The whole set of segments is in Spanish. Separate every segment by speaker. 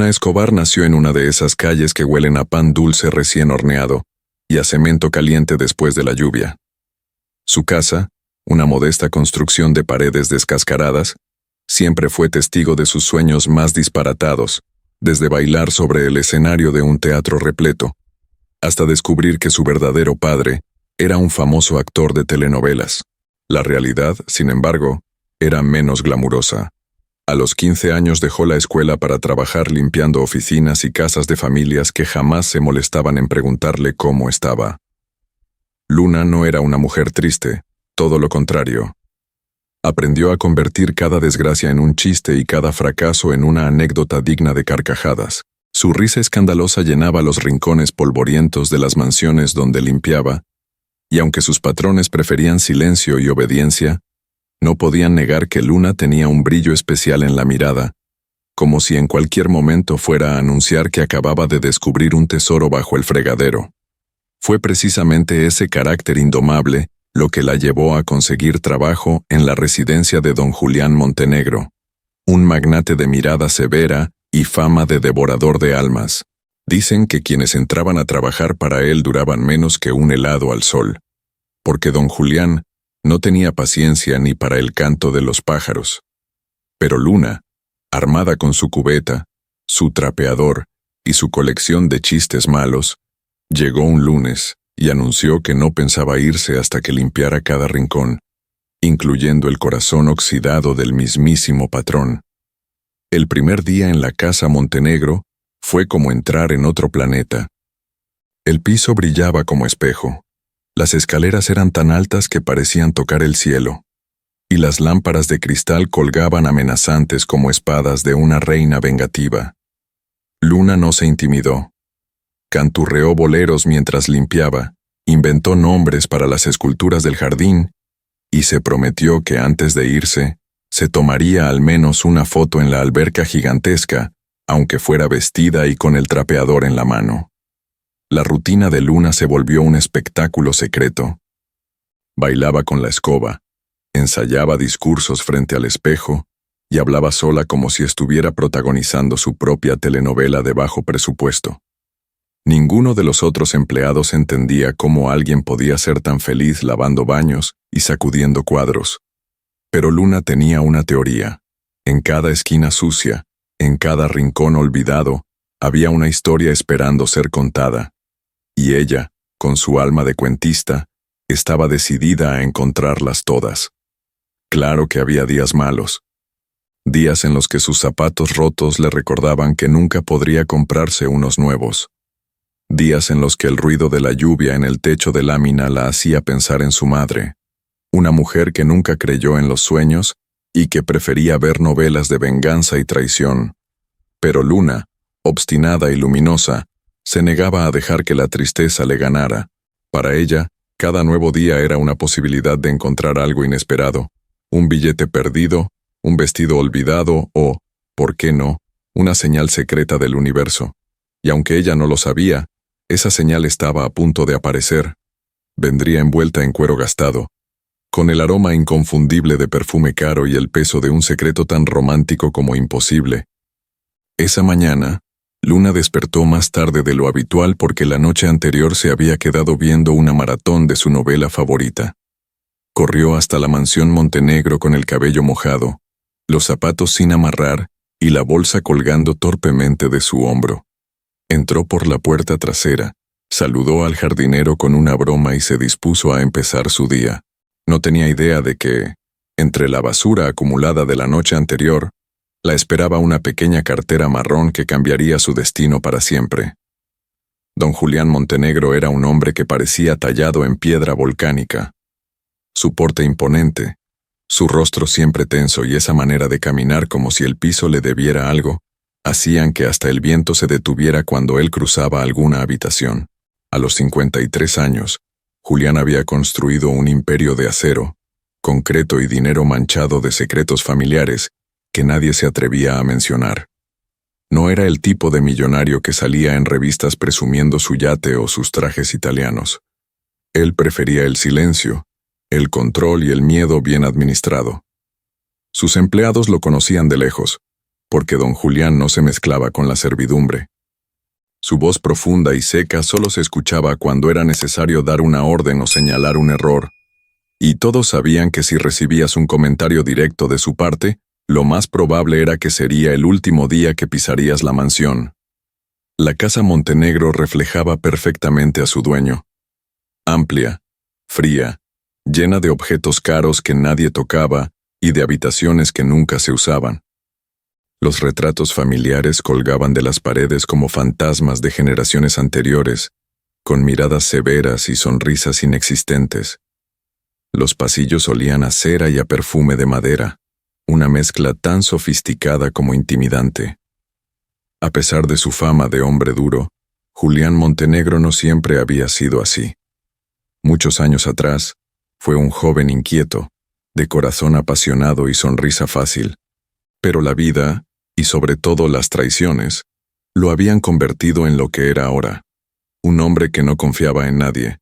Speaker 1: Luna Escobar nació en una de esas calles que huelen a pan dulce recién horneado y a cemento caliente después de la lluvia. Su casa, una modesta construcción de paredes descascaradas, siempre fue testigo de sus sueños más disparatados, desde bailar sobre el escenario de un teatro repleto, hasta descubrir que su verdadero padre era un famoso actor de telenovelas. La realidad, sin embargo, era menos glamurosa. A los 15 años dejó la escuela para trabajar limpiando oficinas y casas de familias que jamás se molestaban en preguntarle cómo estaba. Luna no era una mujer triste, todo lo contrario. Aprendió a convertir cada desgracia en un chiste y cada fracaso en una anécdota digna de carcajadas. Su risa escandalosa llenaba los rincones polvorientos de las mansiones donde limpiaba, y aunque sus patrones preferían silencio y obediencia, no podían negar que Luna tenía un brillo especial en la mirada, como si en cualquier momento fuera a anunciar que acababa de descubrir un tesoro bajo el fregadero. Fue precisamente ese carácter indomable lo que la llevó a conseguir trabajo en la residencia de don Julián Montenegro, un magnate de mirada severa y fama de devorador de almas. Dicen que quienes entraban a trabajar para él duraban menos que un helado al sol, porque don Julián no tenía paciencia ni para el canto de los pájaros. Pero Luna, armada con su cubeta, su trapeador y su colección de chistes malos, llegó un lunes y anunció que no pensaba irse hasta que limpiara cada rincón, incluyendo el corazón oxidado del mismísimo patrón. El primer día en la casa Montenegro fue como entrar en otro planeta. El piso brillaba como espejo, las escaleras eran tan altas que parecían tocar el cielo, y las lámparas de cristal colgaban amenazantes como espadas de una reina vengativa. Luna no se intimidó. Canturreó boleros mientras limpiaba, inventó nombres para las esculturas del jardín y se prometió que antes de irse, se tomaría al menos una foto en la alberca gigantesca, aunque fuera vestida y con el trapeador en la mano. La rutina de Luna se volvió un espectáculo secreto. Bailaba con la escoba, ensayaba discursos frente al espejo y hablaba sola como si estuviera protagonizando su propia telenovela de bajo presupuesto. Ninguno de los otros empleados entendía cómo alguien podía ser tan feliz lavando baños y sacudiendo cuadros. Pero Luna tenía una teoría. En cada esquina sucia, en cada rincón olvidado, había una historia esperando ser contada. Y ella, con su alma de cuentista, estaba decidida a encontrarlas todas. Claro que había días malos. Días en los que sus zapatos rotos le recordaban que nunca podría comprarse unos nuevos. Días en los que el ruido de la lluvia en el techo de lámina la hacía pensar en su madre, una mujer que nunca creyó en los sueños y que prefería ver novelas de venganza y traición. Pero Luna, obstinada y luminosa, se negaba a dejar que la tristeza le ganara. Para ella, cada nuevo día era una posibilidad de encontrar algo inesperado, un billete perdido, un vestido olvidado o, ¿por qué no?, una señal secreta del universo. Y aunque ella no lo sabía, esa señal estaba a punto de aparecer. Vendría envuelta en cuero gastado, con el aroma inconfundible de perfume caro y el peso de un secreto tan romántico como imposible. Esa mañana, Luna despertó más tarde de lo habitual porque la noche anterior se había quedado viendo una maratón de su novela favorita. Corrió hasta la mansión Montenegro con el cabello mojado, los zapatos sin amarrar y la bolsa colgando torpemente de su hombro. Entró por la puerta trasera, saludó al jardinero con una broma y se dispuso a empezar su día. No tenía idea de que, entre la basura acumulada de la noche anterior, la esperaba una pequeña cartera marrón que cambiaría su destino para siempre. Don Julián Montenegro era un hombre que parecía tallado en piedra volcánica. Su porte imponente, su rostro siempre tenso y esa manera de caminar como si el piso le debiera algo, hacían que hasta el viento se detuviera cuando él cruzaba alguna habitación. A los 53 años, Julián había construido un imperio de acero, concreto y dinero manchado de secretos familiares que nadie se atrevía a mencionar. No era el tipo de millonario que salía en revistas presumiendo su yate o sus trajes italianos. Él prefería el silencio, el control y el miedo bien administrado. Sus empleados lo conocían de lejos, porque don Julián no se mezclaba con la servidumbre. Su voz profunda y seca solo se escuchaba cuando era necesario dar una orden o señalar un error, y todos sabían que si recibías un comentario directo de su parte, lo más probable era que sería el último día que pisarías la mansión. La casa Montenegro reflejaba perfectamente a su dueño. Amplia, fría, llena de objetos caros que nadie tocaba y de habitaciones que nunca se usaban. Los retratos familiares colgaban de las paredes como fantasmas de generaciones anteriores, con miradas severas y sonrisas inexistentes. Los pasillos olían a cera y a perfume de madera, una mezcla tan sofisticada como intimidante. A pesar de su fama de hombre duro, Julián Montenegro no siempre había sido así. Muchos años atrás, fue un joven inquieto, de corazón apasionado y sonrisa fácil, pero la vida, y sobre todo las traiciones, lo habían convertido en lo que era ahora, un hombre que no confiaba en nadie,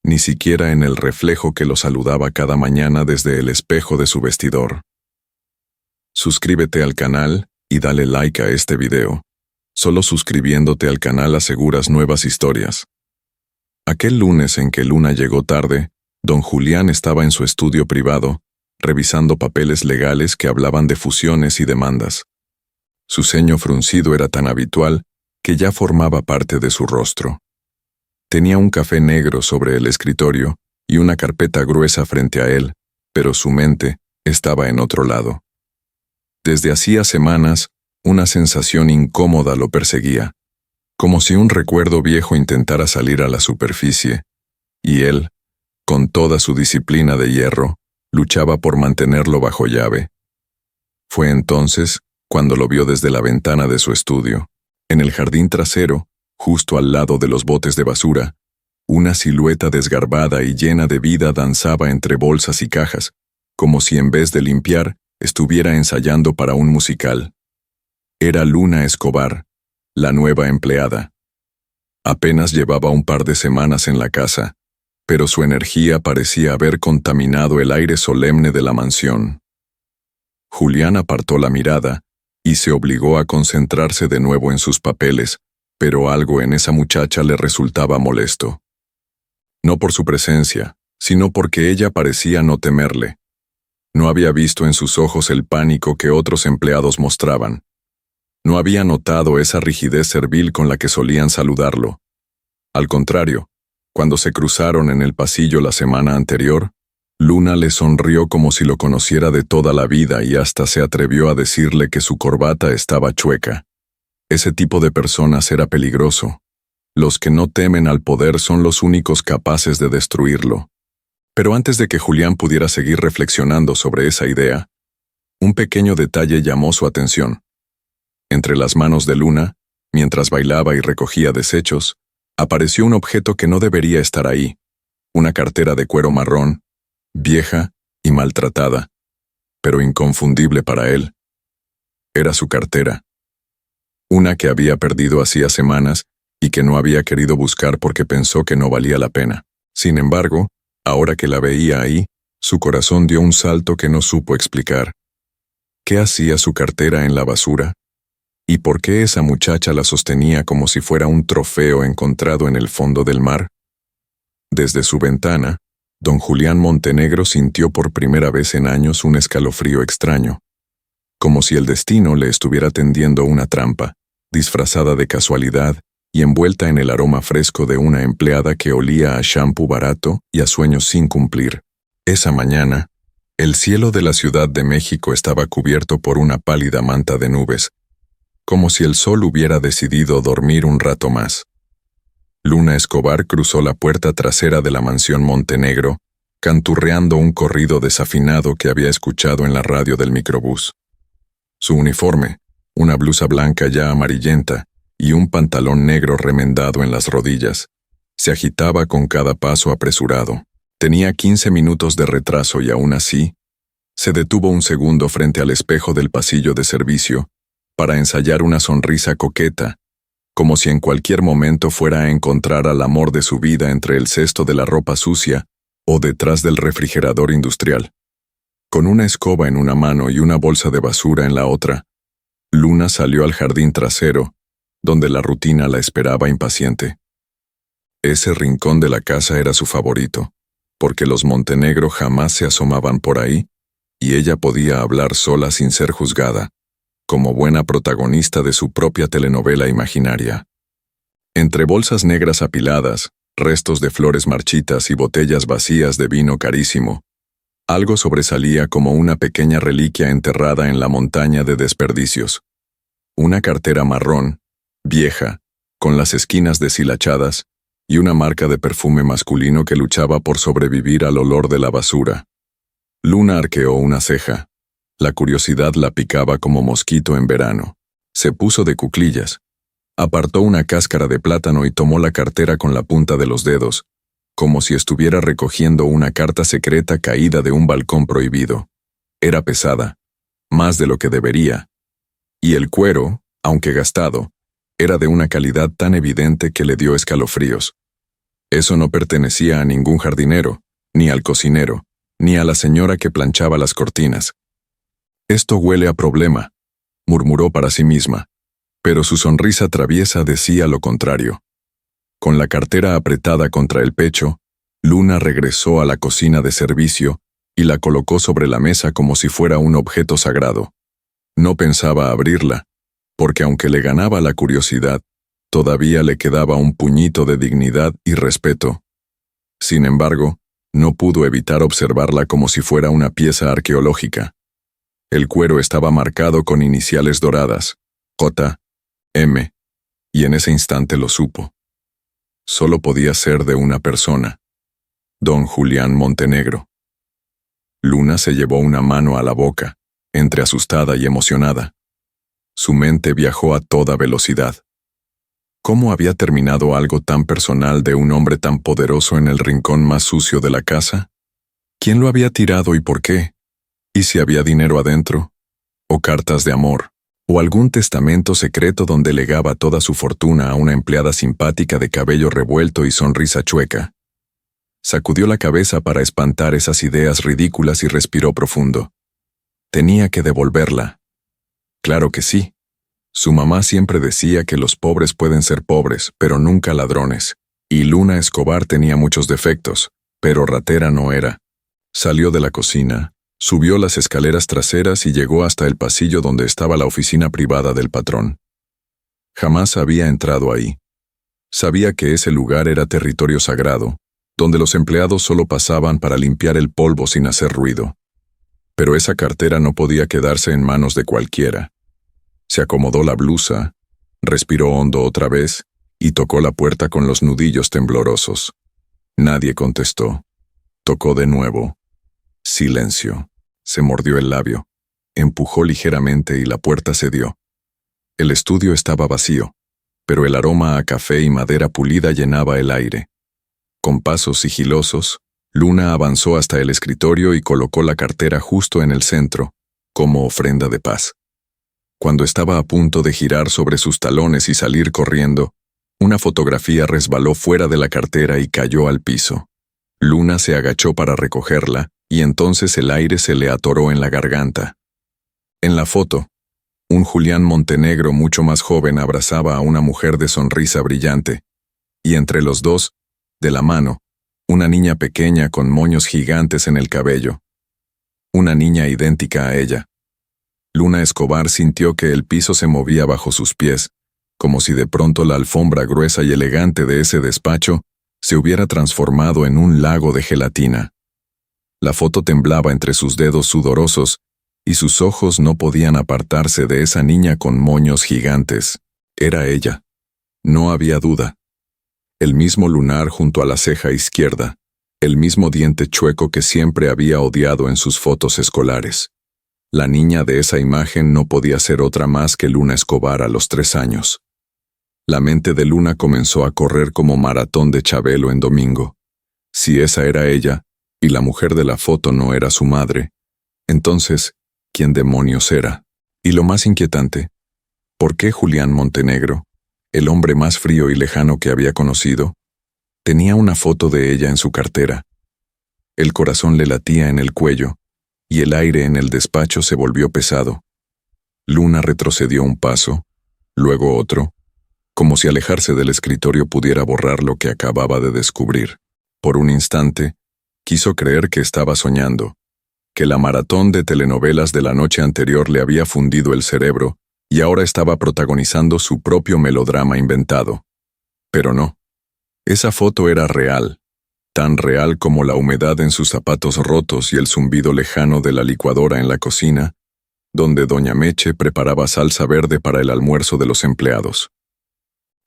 Speaker 1: ni siquiera en el reflejo que lo saludaba cada mañana desde el espejo de su vestidor. Suscríbete al canal y dale like a este video. Solo suscribiéndote al canal aseguras nuevas historias. Aquel lunes en que Luna llegó tarde, don Julián estaba en su estudio privado, revisando papeles legales que hablaban de fusiones y demandas. Su ceño fruncido era tan habitual que ya formaba parte de su rostro. Tenía un café negro sobre el escritorio y una carpeta gruesa frente a él, pero su mente estaba en otro lado. Desde hacía semanas, una sensación incómoda lo perseguía, como si un recuerdo viejo intentara salir a la superficie, y él, con toda su disciplina de hierro, luchaba por mantenerlo bajo llave. Fue entonces cuando lo vio desde la ventana de su estudio. En el jardín trasero, justo al lado de los botes de basura, una silueta desgarbada y llena de vida danzaba entre bolsas y cajas, como si en vez de limpiar, estuviera ensayando para un musical. Era Luna Escobar, la nueva empleada. Apenas llevaba un par de semanas en la casa, pero su energía parecía haber contaminado el aire solemne de la mansión. Julián apartó la mirada y se obligó a concentrarse de nuevo en sus papeles, pero algo en esa muchacha le resultaba molesto. No por su presencia, sino porque ella parecía no temerle. No había visto en sus ojos el pánico que otros empleados mostraban. No había notado esa rigidez servil con la que solían saludarlo. Al contrario, cuando se cruzaron en el pasillo la semana anterior, Luna le sonrió como si lo conociera de toda la vida y hasta se atrevió a decirle que su corbata estaba chueca. Ese tipo de personas era peligroso. Los que no temen al poder son los únicos capaces de destruirlo. Pero antes de que Julián pudiera seguir reflexionando sobre esa idea, un pequeño detalle llamó su atención. Entre las manos de Luna, mientras bailaba y recogía desechos, apareció un objeto que no debería estar ahí, una cartera de cuero marrón, vieja y maltratada, pero inconfundible para él. Era su cartera. Una que había perdido hacía semanas y que no había querido buscar porque pensó que no valía la pena. Sin embargo, ahora que la veía ahí, su corazón dio un salto que no supo explicar. ¿Qué hacía su cartera en la basura? ¿Y por qué esa muchacha la sostenía como si fuera un trofeo encontrado en el fondo del mar? Desde su ventana, don Julián Montenegro sintió por primera vez en años un escalofrío extraño, como si el destino le estuviera tendiendo una trampa, disfrazada de casualidad y envuelta en el aroma fresco de una empleada que olía a shampoo barato y a sueños sin cumplir. Esa mañana, el cielo de la Ciudad de México estaba cubierto por una pálida manta de nubes, como si el sol hubiera decidido dormir un rato más. Luna Escobar cruzó la puerta trasera de la mansión Montenegro, canturreando un corrido desafinado que había escuchado en la radio del microbús. Su uniforme, una blusa blanca ya amarillenta y un pantalón negro remendado en las rodillas, se agitaba con cada paso apresurado. Tenía 15 minutos de retraso y aún así, se detuvo un segundo frente al espejo del pasillo de servicio para ensayar una sonrisa coqueta, como si en cualquier momento fuera a encontrar al amor de su vida entre el cesto de la ropa sucia o detrás del refrigerador industrial. Con una escoba en una mano y una bolsa de basura en la otra, Luna salió al jardín trasero, donde la rutina la esperaba impaciente. Ese rincón de la casa era su favorito, porque los Montenegro jamás se asomaban por ahí, y ella podía hablar sola sin ser juzgada, como buena protagonista de su propia telenovela imaginaria. Entre bolsas negras apiladas, restos de flores marchitas y botellas vacías de vino carísimo, algo sobresalía como una pequeña reliquia enterrada en la montaña de desperdicios. Una cartera marrón, vieja, con las esquinas deshilachadas, y una marca de perfume masculino que luchaba por sobrevivir al olor de la basura. Luna arqueó una ceja. La curiosidad la picaba como mosquito en verano. Se puso de cuclillas. Apartó una cáscara de plátano y tomó la cartera con la punta de los dedos, como si estuviera recogiendo una carta secreta caída de un balcón prohibido. Era pesada, más de lo que debería. Y el cuero, aunque gastado, era de una calidad tan evidente que le dio escalofríos. Eso no pertenecía a ningún jardinero, ni al cocinero, ni a la señora que planchaba las cortinas. «Esto huele a problema», murmuró para sí misma, pero su sonrisa traviesa decía lo contrario. Con la cartera apretada contra el pecho, Luna regresó a la cocina de servicio y la colocó sobre la mesa como si fuera un objeto sagrado. No pensaba abrirla, porque aunque le ganaba la curiosidad, todavía le quedaba un puñito de dignidad y respeto. Sin embargo, no pudo evitar observarla como si fuera una pieza arqueológica. El cuero estaba marcado con iniciales doradas, J, M, y en ese instante lo supo. Solo podía ser de una persona, don Julián Montenegro. Luna se llevó una mano a la boca, entre asustada y emocionada. Su mente viajó a toda velocidad. ¿Cómo había terminado algo tan personal de un hombre tan poderoso en el rincón más sucio de la casa? ¿Quién lo había tirado y por qué? ¿Y si había dinero adentro? ¿O cartas de amor? ¿O algún testamento secreto donde legaba toda su fortuna a una empleada simpática de cabello revuelto y sonrisa chueca? Sacudió la cabeza para espantar esas ideas ridículas y respiró profundo. Tenía que devolverla. Claro que sí. Su mamá siempre decía que los pobres pueden ser pobres, pero nunca ladrones. Y Luna Escobar tenía muchos defectos, pero ratera no era. Salió de la cocina, subió las escaleras traseras y llegó hasta el pasillo donde estaba la oficina privada del patrón. Jamás había entrado ahí. Sabía que ese lugar era territorio sagrado, donde los empleados solo pasaban para limpiar el polvo sin hacer ruido. Pero esa cartera no podía quedarse en manos de cualquiera. Se acomodó la blusa, respiró hondo otra vez y tocó la puerta con los nudillos temblorosos. Nadie contestó. Tocó de nuevo. Silencio. Se mordió el labio. Empujó ligeramente y la puerta cedió. El estudio estaba vacío, pero el aroma a café y madera pulida llenaba el aire. Con pasos sigilosos, Luna avanzó hasta el escritorio y colocó la cartera justo en el centro, como ofrenda de paz. Cuando estaba a punto de girar sobre sus talones y salir corriendo, una fotografía resbaló fuera de la cartera y cayó al piso. Luna se agachó para recogerla, y entonces el aire se le atoró en la garganta. En la foto, un Julián Montenegro mucho más joven abrazaba a una mujer de sonrisa brillante, y entre los dos, de la mano, una niña pequeña con moños gigantes en el cabello. Una niña idéntica a ella. Luna Escobar sintió que el piso se movía bajo sus pies, como si de pronto la alfombra gruesa y elegante de ese despacho se hubiera transformado en un lago de gelatina. La foto temblaba entre sus dedos sudorosos y sus ojos no podían apartarse de esa niña con moños gigantes. Era ella. No había duda. El mismo lunar junto a la ceja izquierda, el mismo diente chueco que siempre había odiado en sus fotos escolares. La niña de esa imagen no podía ser otra más que Luna Escobar a los 3 años. La mente de Luna comenzó a correr como maratón de Chabelo en domingo. Si esa era ella, y la mujer de la foto no era su madre, entonces, ¿quién demonios era? Y lo más inquietante, ¿por qué Julián Montenegro, el hombre más frío y lejano que había conocido, tenía una foto de ella en su cartera? El corazón le latía en el cuello, y el aire en el despacho se volvió pesado. Luna retrocedió un paso, luego otro, como si alejarse del escritorio pudiera borrar lo que acababa de descubrir. Por un instante, quiso creer que estaba soñando, que la maratón de telenovelas de la noche anterior le había fundido el cerebro y ahora estaba protagonizando su propio melodrama inventado. Pero no. Esa foto era real, tan real como la humedad en sus zapatos rotos y el zumbido lejano de la licuadora en la cocina, donde doña Meche preparaba salsa verde para el almuerzo de los empleados.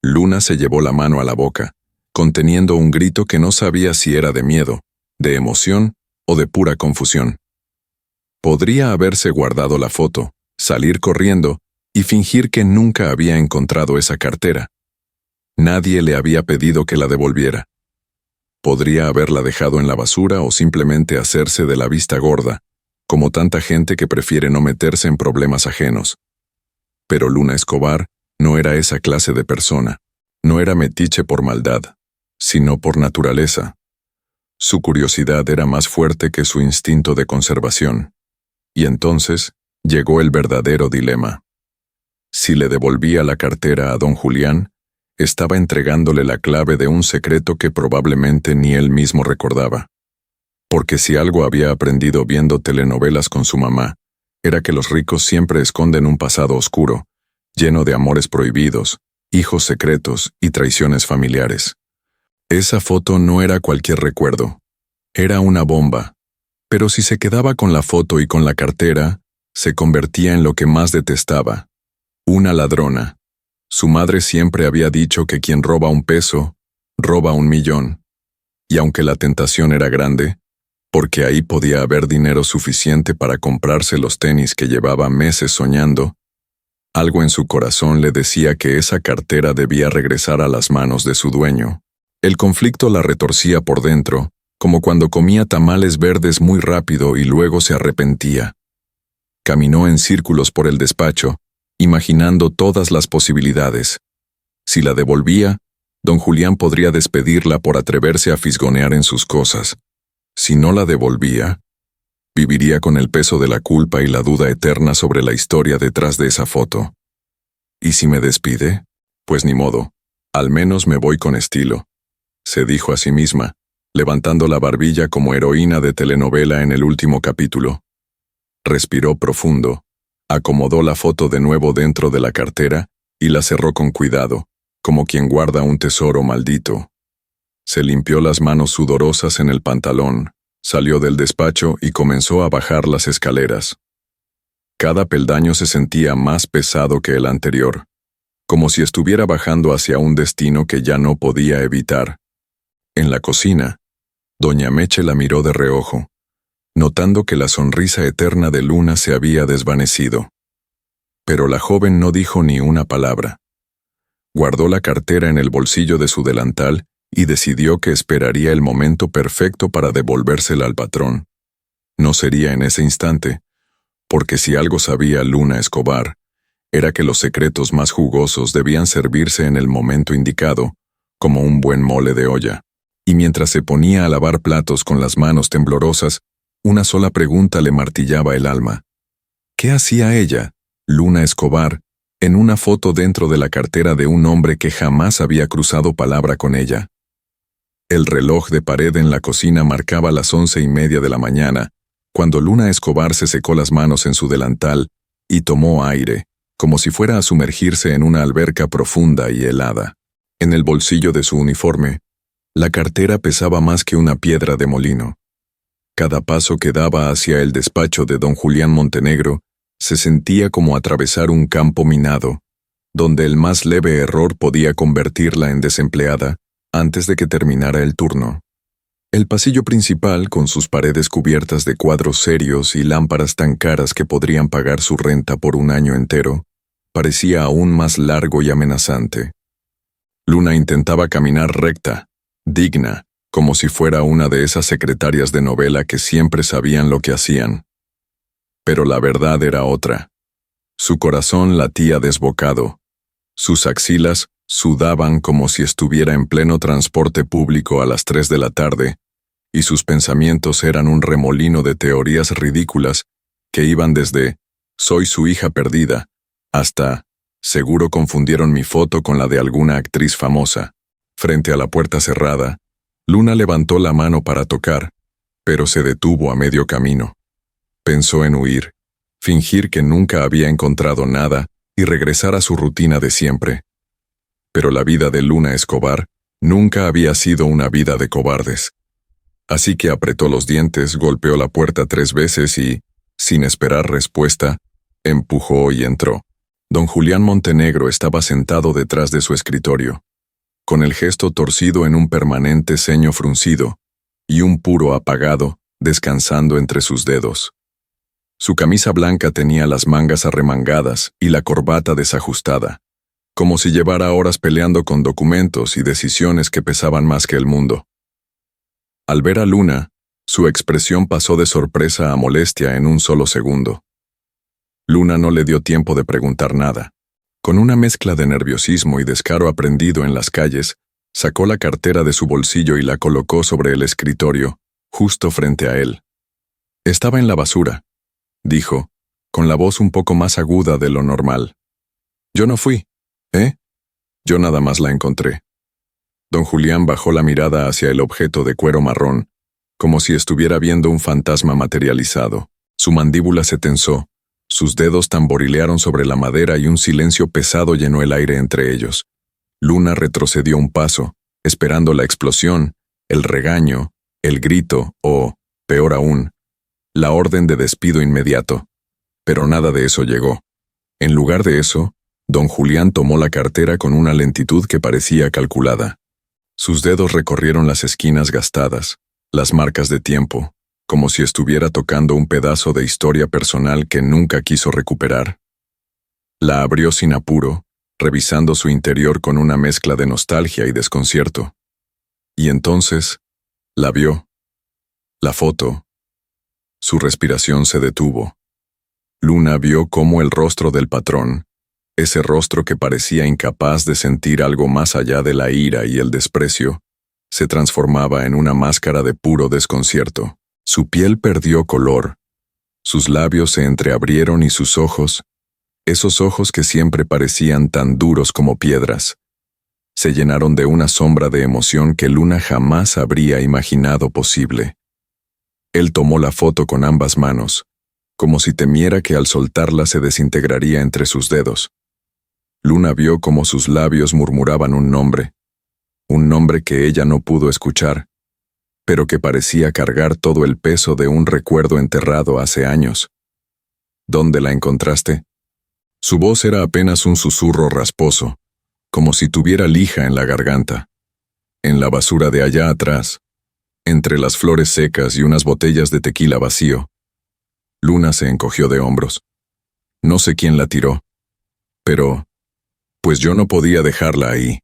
Speaker 1: Luna se llevó la mano a la boca, conteniendo un grito que no sabía si era de miedo, de emoción o de pura confusión. Podría haberse guardado la foto, salir corriendo y fingir que nunca había encontrado esa cartera. Nadie le había pedido que la devolviera. Podría haberla dejado en la basura o simplemente hacerse de la vista gorda, como tanta gente que prefiere no meterse en problemas ajenos. Pero Luna Escobar no era esa clase de persona. No era metiche por maldad, sino por naturaleza. Su curiosidad era más fuerte que su instinto de conservación. Y entonces llegó el verdadero dilema. Si le devolvía la cartera a don Julián, estaba entregándole la clave de un secreto que probablemente ni él mismo recordaba. Porque si algo había aprendido viendo telenovelas con su mamá, era que los ricos siempre esconden un pasado oscuro, lleno de amores prohibidos, hijos secretos y traiciones familiares. Esa foto no era cualquier recuerdo. Era una bomba. Pero si se quedaba con la foto y con la cartera, se convertía en lo que más detestaba: una ladrona. Su madre siempre había dicho que quien roba un peso, roba 1.000.000. Y aunque la tentación era grande, porque ahí podía haber dinero suficiente para comprarse los tenis que llevaba meses soñando, algo en su corazón le decía que esa cartera debía regresar a las manos de su dueño. El conflicto la retorcía por dentro, como cuando comía tamales verdes muy rápido y luego se arrepentía. Caminó en círculos por el despacho, imaginando todas las posibilidades. Si la devolvía, don Julián podría despedirla por atreverse a fisgonear en sus cosas. Si no la devolvía, viviría con el peso de la culpa y la duda eterna sobre la historia detrás de esa foto. ¿Y si me despide? Pues ni modo, al menos me voy con estilo, se dijo a sí misma, levantando la barbilla como heroína de telenovela en el último capítulo. Respiró profundo, acomodó la foto de nuevo dentro de la cartera y la cerró con cuidado, como quien guarda un tesoro maldito. Se limpió las manos sudorosas en el pantalón, salió del despacho y comenzó a bajar las escaleras. Cada peldaño se sentía más pesado que el anterior, como si estuviera bajando hacia un destino que ya no podía evitar. En la cocina, doña Meche la miró de reojo, notando que la sonrisa eterna de Luna se había desvanecido. Pero la joven no dijo ni una palabra. Guardó la cartera en el bolsillo de su delantal y decidió que esperaría el momento perfecto para devolvérsela al patrón. No sería en ese instante, porque si algo sabía Luna Escobar, era que los secretos más jugosos debían servirse en el momento indicado, como un buen mole de olla. Y mientras se ponía a lavar platos con las manos temblorosas, una sola pregunta le martillaba el alma. ¿Qué hacía ella, Luna Escobar, en una foto dentro de la cartera de un hombre que jamás había cruzado palabra con ella? El reloj de pared en la cocina marcaba las 11:30 de la mañana, cuando Luna Escobar se secó las manos en su delantal y tomó aire, como si fuera a sumergirse en una alberca profunda y helada. En el bolsillo de su uniforme, la cartera pesaba más que una piedra de molino. Cada paso que daba hacia el despacho de don Julián Montenegro se sentía como atravesar un campo minado, donde el más leve error podía convertirla en desempleada antes de que terminara el turno. El pasillo principal, con sus paredes cubiertas de cuadros serios y lámparas tan caras que podrían pagar su renta por un año entero, parecía aún más largo y amenazante. Luna intentaba caminar recta, digna, como si fuera una de esas secretarias de novela que siempre sabían lo que hacían. Pero la verdad era otra. Su corazón latía desbocado. Sus axilas sudaban como si estuviera en pleno transporte público a las 3 de la tarde, y sus pensamientos eran un remolino de teorías ridículas que iban desde «soy su hija perdida» Seguro confundieron mi foto con la de alguna actriz famosa. Frente a la puerta cerrada, Luna levantó la mano para tocar, pero se detuvo a medio camino. Pensó en huir, fingir que nunca había encontrado nada y regresar a su rutina de siempre. Pero la vida de Luna Escobar nunca había sido una vida de cobardes. Así que apretó los dientes, golpeó la puerta 3 veces y, sin esperar respuesta, empujó y entró. Don Julián Montenegro estaba sentado detrás de su escritorio, con el gesto torcido en un permanente ceño fruncido, y un puro apagado descansando entre sus dedos. Su camisa blanca tenía las mangas arremangadas y la corbata desajustada, como si llevara horas peleando con documentos y decisiones que pesaban más que el mundo. Al ver a Luna, su expresión pasó de sorpresa a molestia en un solo segundo. Luna no le dio tiempo de preguntar nada. Con una mezcla de nerviosismo y descaro aprendido en las calles, sacó la cartera de su bolsillo y la colocó sobre el escritorio, justo frente a él. «Estaba en la basura», dijo, con la voz un poco más aguda de lo normal. «Yo no fui, ¿eh? Yo nada más la encontré». Don Julián bajó la mirada hacia el objeto de cuero marrón, como si estuviera viendo un fantasma materializado. Su mandíbula se tensó, sus dedos tamborilearon sobre la madera y un silencio pesado llenó el aire entre ellos. Luna retrocedió un paso, esperando la explosión, el regaño, el grito o, peor aún, la orden de despido inmediato. Pero nada de eso llegó. En lugar de eso, don Julián tomó la cartera con una lentitud que parecía calculada. Sus dedos recorrieron las esquinas gastadas, las marcas de tiempo, como si estuviera tocando un pedazo de historia personal que nunca quiso recuperar. La abrió sin apuro, revisando su interior con una mezcla de nostalgia y desconcierto. Y entonces, la vio. La foto. Su respiración se detuvo. Luna vio cómo el rostro del patrón, ese rostro que parecía incapaz de sentir algo más allá de la ira y el desprecio, se transformaba en una máscara de puro desconcierto. Su piel perdió color, sus labios se entreabrieron y sus ojos, esos ojos que siempre parecían tan duros como piedras, se llenaron de una sombra de emoción que Luna jamás habría imaginado posible. Él tomó la foto con ambas manos, como si temiera que al soltarla se desintegraría entre sus dedos. Luna vio cómo sus labios murmuraban un nombre que ella no pudo escuchar, pero que parecía cargar todo el peso de un recuerdo enterrado hace años. «¿Dónde la encontraste?» Su voz era apenas un susurro rasposo, como si tuviera lija en la garganta. «En la basura de allá atrás, entre las flores secas y unas botellas de tequila vacío». Luna se encogió de hombros. «No sé quién la tiró, pero, pues yo no podía dejarla ahí».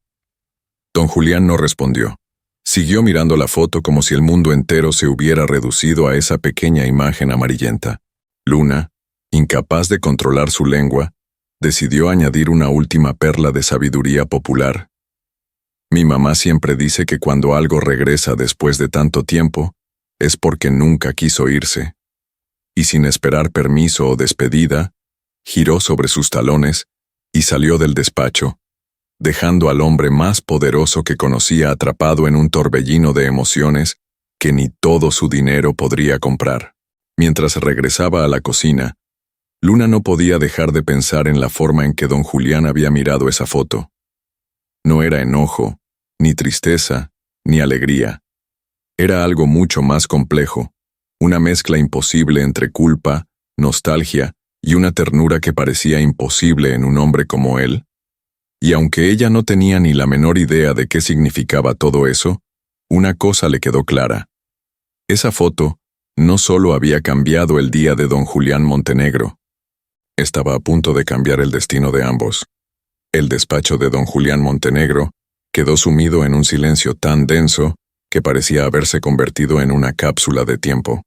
Speaker 1: Don Julián no respondió. Siguió mirando la foto como si el mundo entero se hubiera reducido a esa pequeña imagen amarillenta. Luna, incapaz de controlar su lengua, decidió añadir una última perla de sabiduría popular. «Mi mamá siempre dice que cuando algo regresa después de tanto tiempo, es porque nunca quiso irse». Y sin esperar permiso o despedida, giró sobre sus talones y salió del despacho, dejando al hombre más poderoso que conocía atrapado en un torbellino de emociones que ni todo su dinero podría comprar. Mientras regresaba a la cocina, Luna no podía dejar de pensar en la forma en que don Julián había mirado esa foto. No era enojo, ni tristeza, ni alegría. Era algo mucho más complejo, una mezcla imposible entre culpa, nostalgia y una ternura que parecía imposible en un hombre como él. Y aunque ella no tenía ni la menor idea de qué significaba todo eso, una cosa le quedó clara. Esa foto no solo había cambiado el día de don Julián Montenegro, estaba a punto de cambiar el destino de ambos. El despacho de don Julián Montenegro quedó sumido en un silencio tan denso que parecía haberse convertido en una cápsula de tiempo.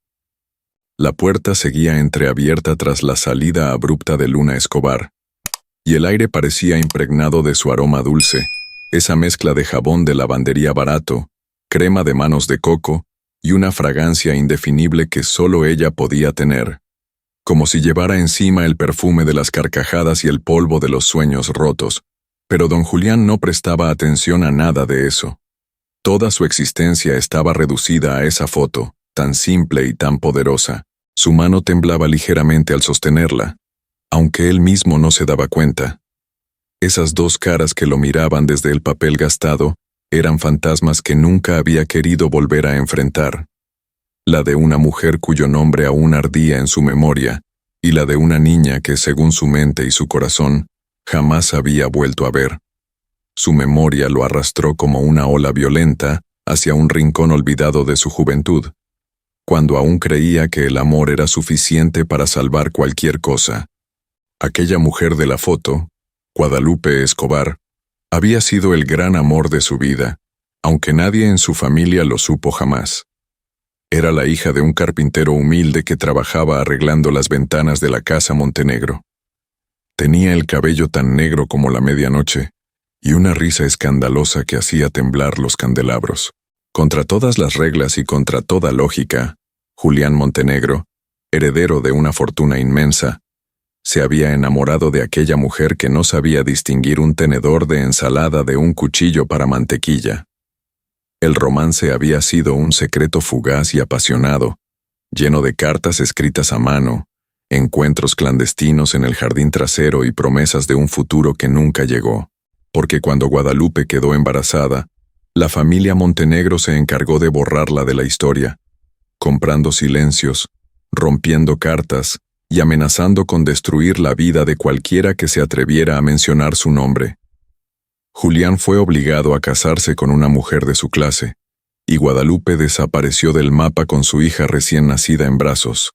Speaker 1: La puerta seguía entreabierta tras la salida abrupta de Luna Escobar, y el aire parecía impregnado de su aroma dulce, esa mezcla de jabón de lavandería barato, crema de manos de coco y una fragancia indefinible que solo ella podía tener. como si llevara encima el perfume de las carcajadas y el polvo de los sueños rotos, pero don Julián no prestaba atención a nada de eso. Toda su existencia estaba reducida a esa foto, tan simple y tan poderosa. Su mano temblaba ligeramente al sostenerla, aunque él mismo no se daba cuenta. Esas dos caras que lo miraban desde el papel gastado eran fantasmas que nunca había querido volver a enfrentar. La de una mujer cuyo nombre aún ardía en su memoria, y la de una niña que, según su mente y su corazón, jamás había vuelto a ver. Su memoria lo arrastró como una ola violenta hacia un rincón olvidado de su juventud, cuando aún creía que el amor era suficiente para salvar cualquier cosa. Aquella mujer de la foto, Guadalupe Escobar, había sido el gran amor de su vida, aunque nadie en su familia lo supo jamás. Era la hija de un carpintero humilde que trabajaba arreglando las ventanas de la casa Montenegro. Tenía el cabello tan negro como la medianoche, y una risa escandalosa que hacía temblar los candelabros. Contra todas las reglas y contra toda lógica, Julián Montenegro, heredero de una fortuna inmensa, se había enamorado de aquella mujer que no sabía distinguir un tenedor de ensalada de un cuchillo para mantequilla. El romance había sido un secreto fugaz y apasionado, lleno de cartas escritas a mano, encuentros clandestinos en el jardín trasero y promesas de un futuro que nunca llegó. Porque cuando Guadalupe quedó embarazada, la familia Montenegro se encargó de borrarla de la historia, comprando silencios, rompiendo cartas y amenazando con destruir la vida de cualquiera que se atreviera a mencionar su nombre. Julián fue obligado a casarse con una mujer de su clase, y Guadalupe desapareció del mapa con su hija recién nacida en brazos,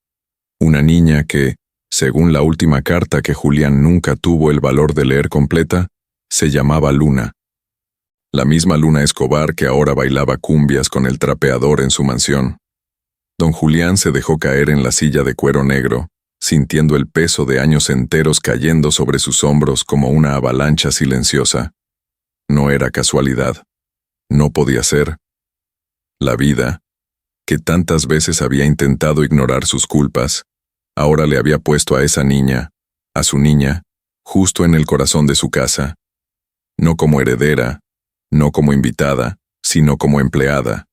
Speaker 1: una niña que, según la última carta que Julián nunca tuvo el valor de leer completa, se llamaba Luna. La misma Luna Escobar que ahora bailaba cumbias con el trapeador en su mansión. Don Julián se dejó caer en la silla de cuero negro, sintiendo el peso de años enteros cayendo sobre sus hombros como una avalancha silenciosa. No era casualidad. No podía ser. La vida, que tantas veces había intentado ignorar sus culpas, ahora le había puesto a esa niña, a su niña, justo en el corazón de su casa. No como heredera, no como invitada, sino como empleada.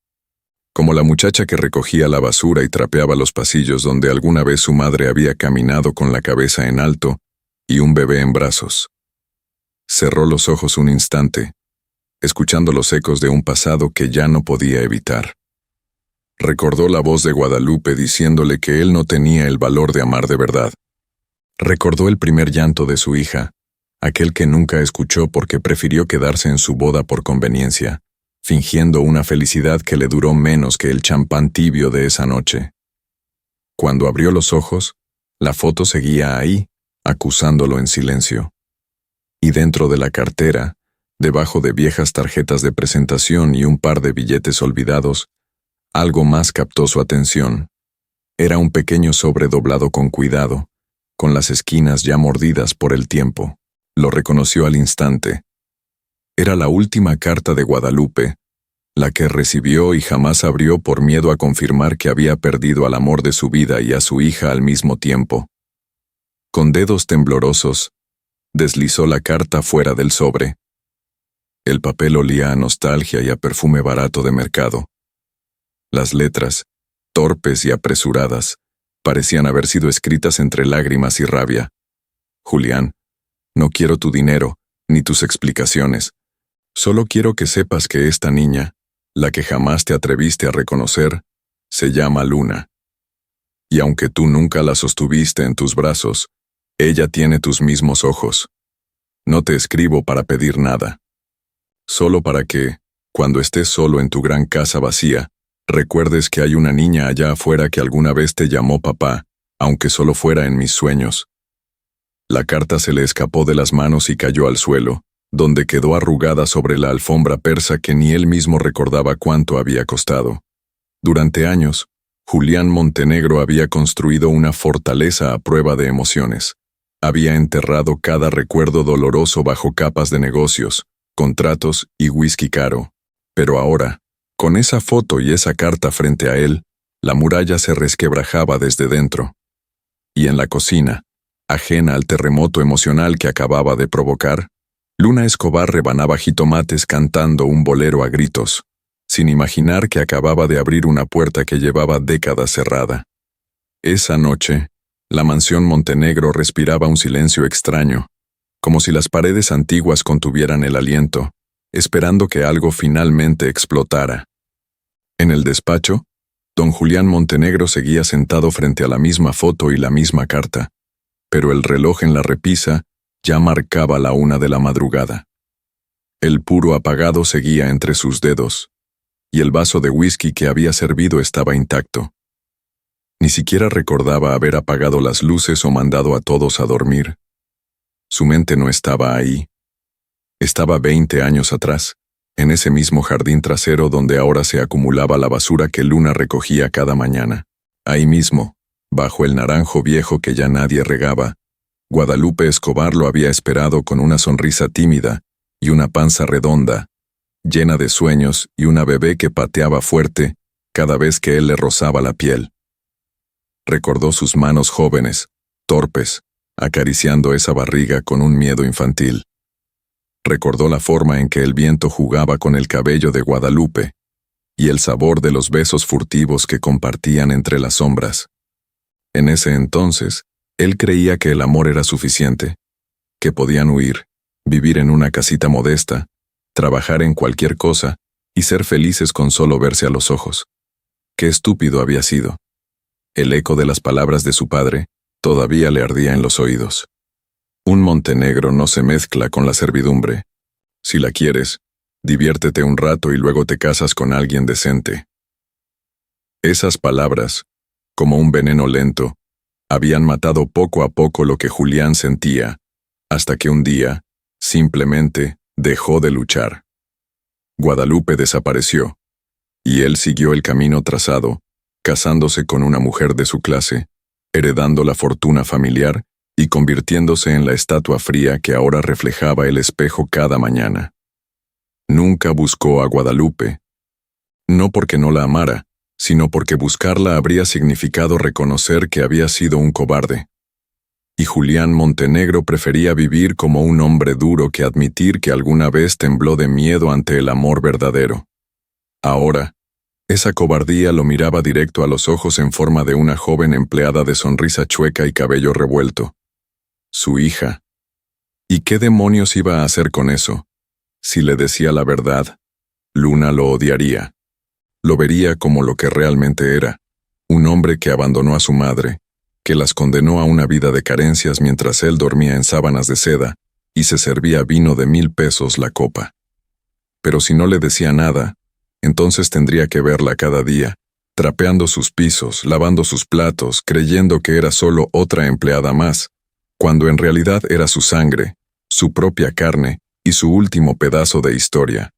Speaker 1: Como la muchacha que recogía la basura y trapeaba los pasillos donde alguna vez su madre había caminado con la cabeza en alto y un bebé en brazos. Cerró los ojos un instante, escuchando los ecos de un pasado que ya no podía evitar. Recordó la voz de Guadalupe diciéndole que él no tenía el valor de amar de verdad. Recordó el primer llanto de su hija, aquel que nunca escuchó porque prefirió quedarse en su boda por conveniencia, fingiendo una felicidad que le duró menos que el champán tibio de esa noche. Cuando abrió los ojos, la foto seguía ahí, acusándolo en silencio. Y dentro de la cartera, debajo de viejas tarjetas de presentación y un par de billetes olvidados, algo más captó su atención. Era un pequeño sobre doblado con cuidado, con las esquinas ya mordidas por el tiempo. Lo reconoció al instante. Era la última carta de Guadalupe, la que recibió y jamás abrió por miedo a confirmar que había perdido al amor de su vida y a su hija al mismo tiempo. Con dedos temblorosos, deslizó la carta fuera del sobre. El papel olía a nostalgia y a perfume barato de mercado. Las letras, torpes y apresuradas, parecían haber sido escritas entre lágrimas y rabia. Julián, no quiero tu dinero, ni tus explicaciones. Solo quiero que sepas que esta niña, la que jamás te atreviste a reconocer, se llama Luna. Y aunque tú nunca la sostuviste en tus brazos, ella tiene tus mismos ojos. No te escribo para pedir nada. Solo para que, cuando estés solo en tu gran casa vacía, recuerdes que hay una niña allá afuera que alguna vez te llamó papá, aunque solo fuera en mis sueños. La carta se le escapó de las manos y cayó al suelo, donde quedó arrugada sobre la alfombra persa que ni él mismo recordaba cuánto había costado. Durante años, Julián Montenegro había construido una fortaleza a prueba de emociones. Había enterrado cada recuerdo doloroso bajo capas de negocios, contratos y whisky caro. Pero ahora, con esa foto y esa carta frente a él, la muralla se resquebrajaba desde dentro. Y en la cocina, ajena al terremoto emocional que acababa de provocar, Luna Escobar rebanaba jitomates cantando un bolero a gritos, sin imaginar que acababa de abrir una puerta que llevaba décadas cerrada. Esa noche, la mansión Montenegro respiraba un silencio extraño, como si las paredes antiguas contuvieran el aliento, esperando que algo finalmente explotara. En el despacho, don Julián Montenegro seguía sentado frente a la misma foto y la misma carta, pero el reloj en la repisa ya marcaba la 1 de la madrugada. El puro apagado seguía entre sus dedos, y el vaso de whisky que había servido estaba intacto. Ni siquiera recordaba haber apagado las luces o mandado a todos a dormir. Su mente no estaba ahí. Estaba 20 años atrás, en ese mismo jardín trasero donde ahora se acumulaba la basura que Luna recogía cada mañana. Ahí mismo, bajo el naranjo viejo que ya nadie regaba, Guadalupe Escobar lo había esperado con una sonrisa tímida y una panza redonda, llena de sueños y una bebé que pateaba fuerte cada vez que él le rozaba la piel. Recordó sus manos jóvenes, torpes, acariciando esa barriga con un miedo infantil. Recordó la forma en que el viento jugaba con el cabello de Guadalupe y el sabor de los besos furtivos que compartían entre las sombras. En ese entonces, él creía que el amor era suficiente, que podían huir, vivir en una casita modesta, trabajar en cualquier cosa y ser felices con solo verse a los ojos. Qué estúpido había sido. El eco de las palabras de su padre todavía le ardía en los oídos. Un Montenegro no se mezcla con la servidumbre. Si la quieres, diviértete un rato y luego te casas con alguien decente. Esas palabras, como un veneno lento, habían matado poco a poco lo que Julián sentía, hasta que un día, simplemente, dejó de luchar. Guadalupe desapareció, y él siguió el camino trazado, casándose con una mujer de su clase, heredando la fortuna familiar y convirtiéndose en la estatua fría que ahora reflejaba el espejo cada mañana. Nunca buscó a Guadalupe. No porque no la amara, sino porque buscarla habría significado reconocer que había sido un cobarde. Y Julián Montenegro prefería vivir como un hombre duro que admitir que alguna vez tembló de miedo ante el amor verdadero. Ahora, esa cobardía lo miraba directo a los ojos en forma de una joven empleada de sonrisa chueca y cabello revuelto. Su hija. ¿Y qué demonios iba a hacer con eso? Si le decía la verdad, Luna lo odiaría. Lo vería como lo que realmente era, un hombre que abandonó a su madre, que las condenó a una vida de carencias mientras él dormía en sábanas de seda y se servía vino de 1000 pesos la copa. Pero si no le decía nada, entonces tendría que verla cada día, trapeando sus pisos, lavando sus platos, creyendo que era solo otra empleada más, cuando en realidad era su sangre, su propia carne y su último pedazo de historia.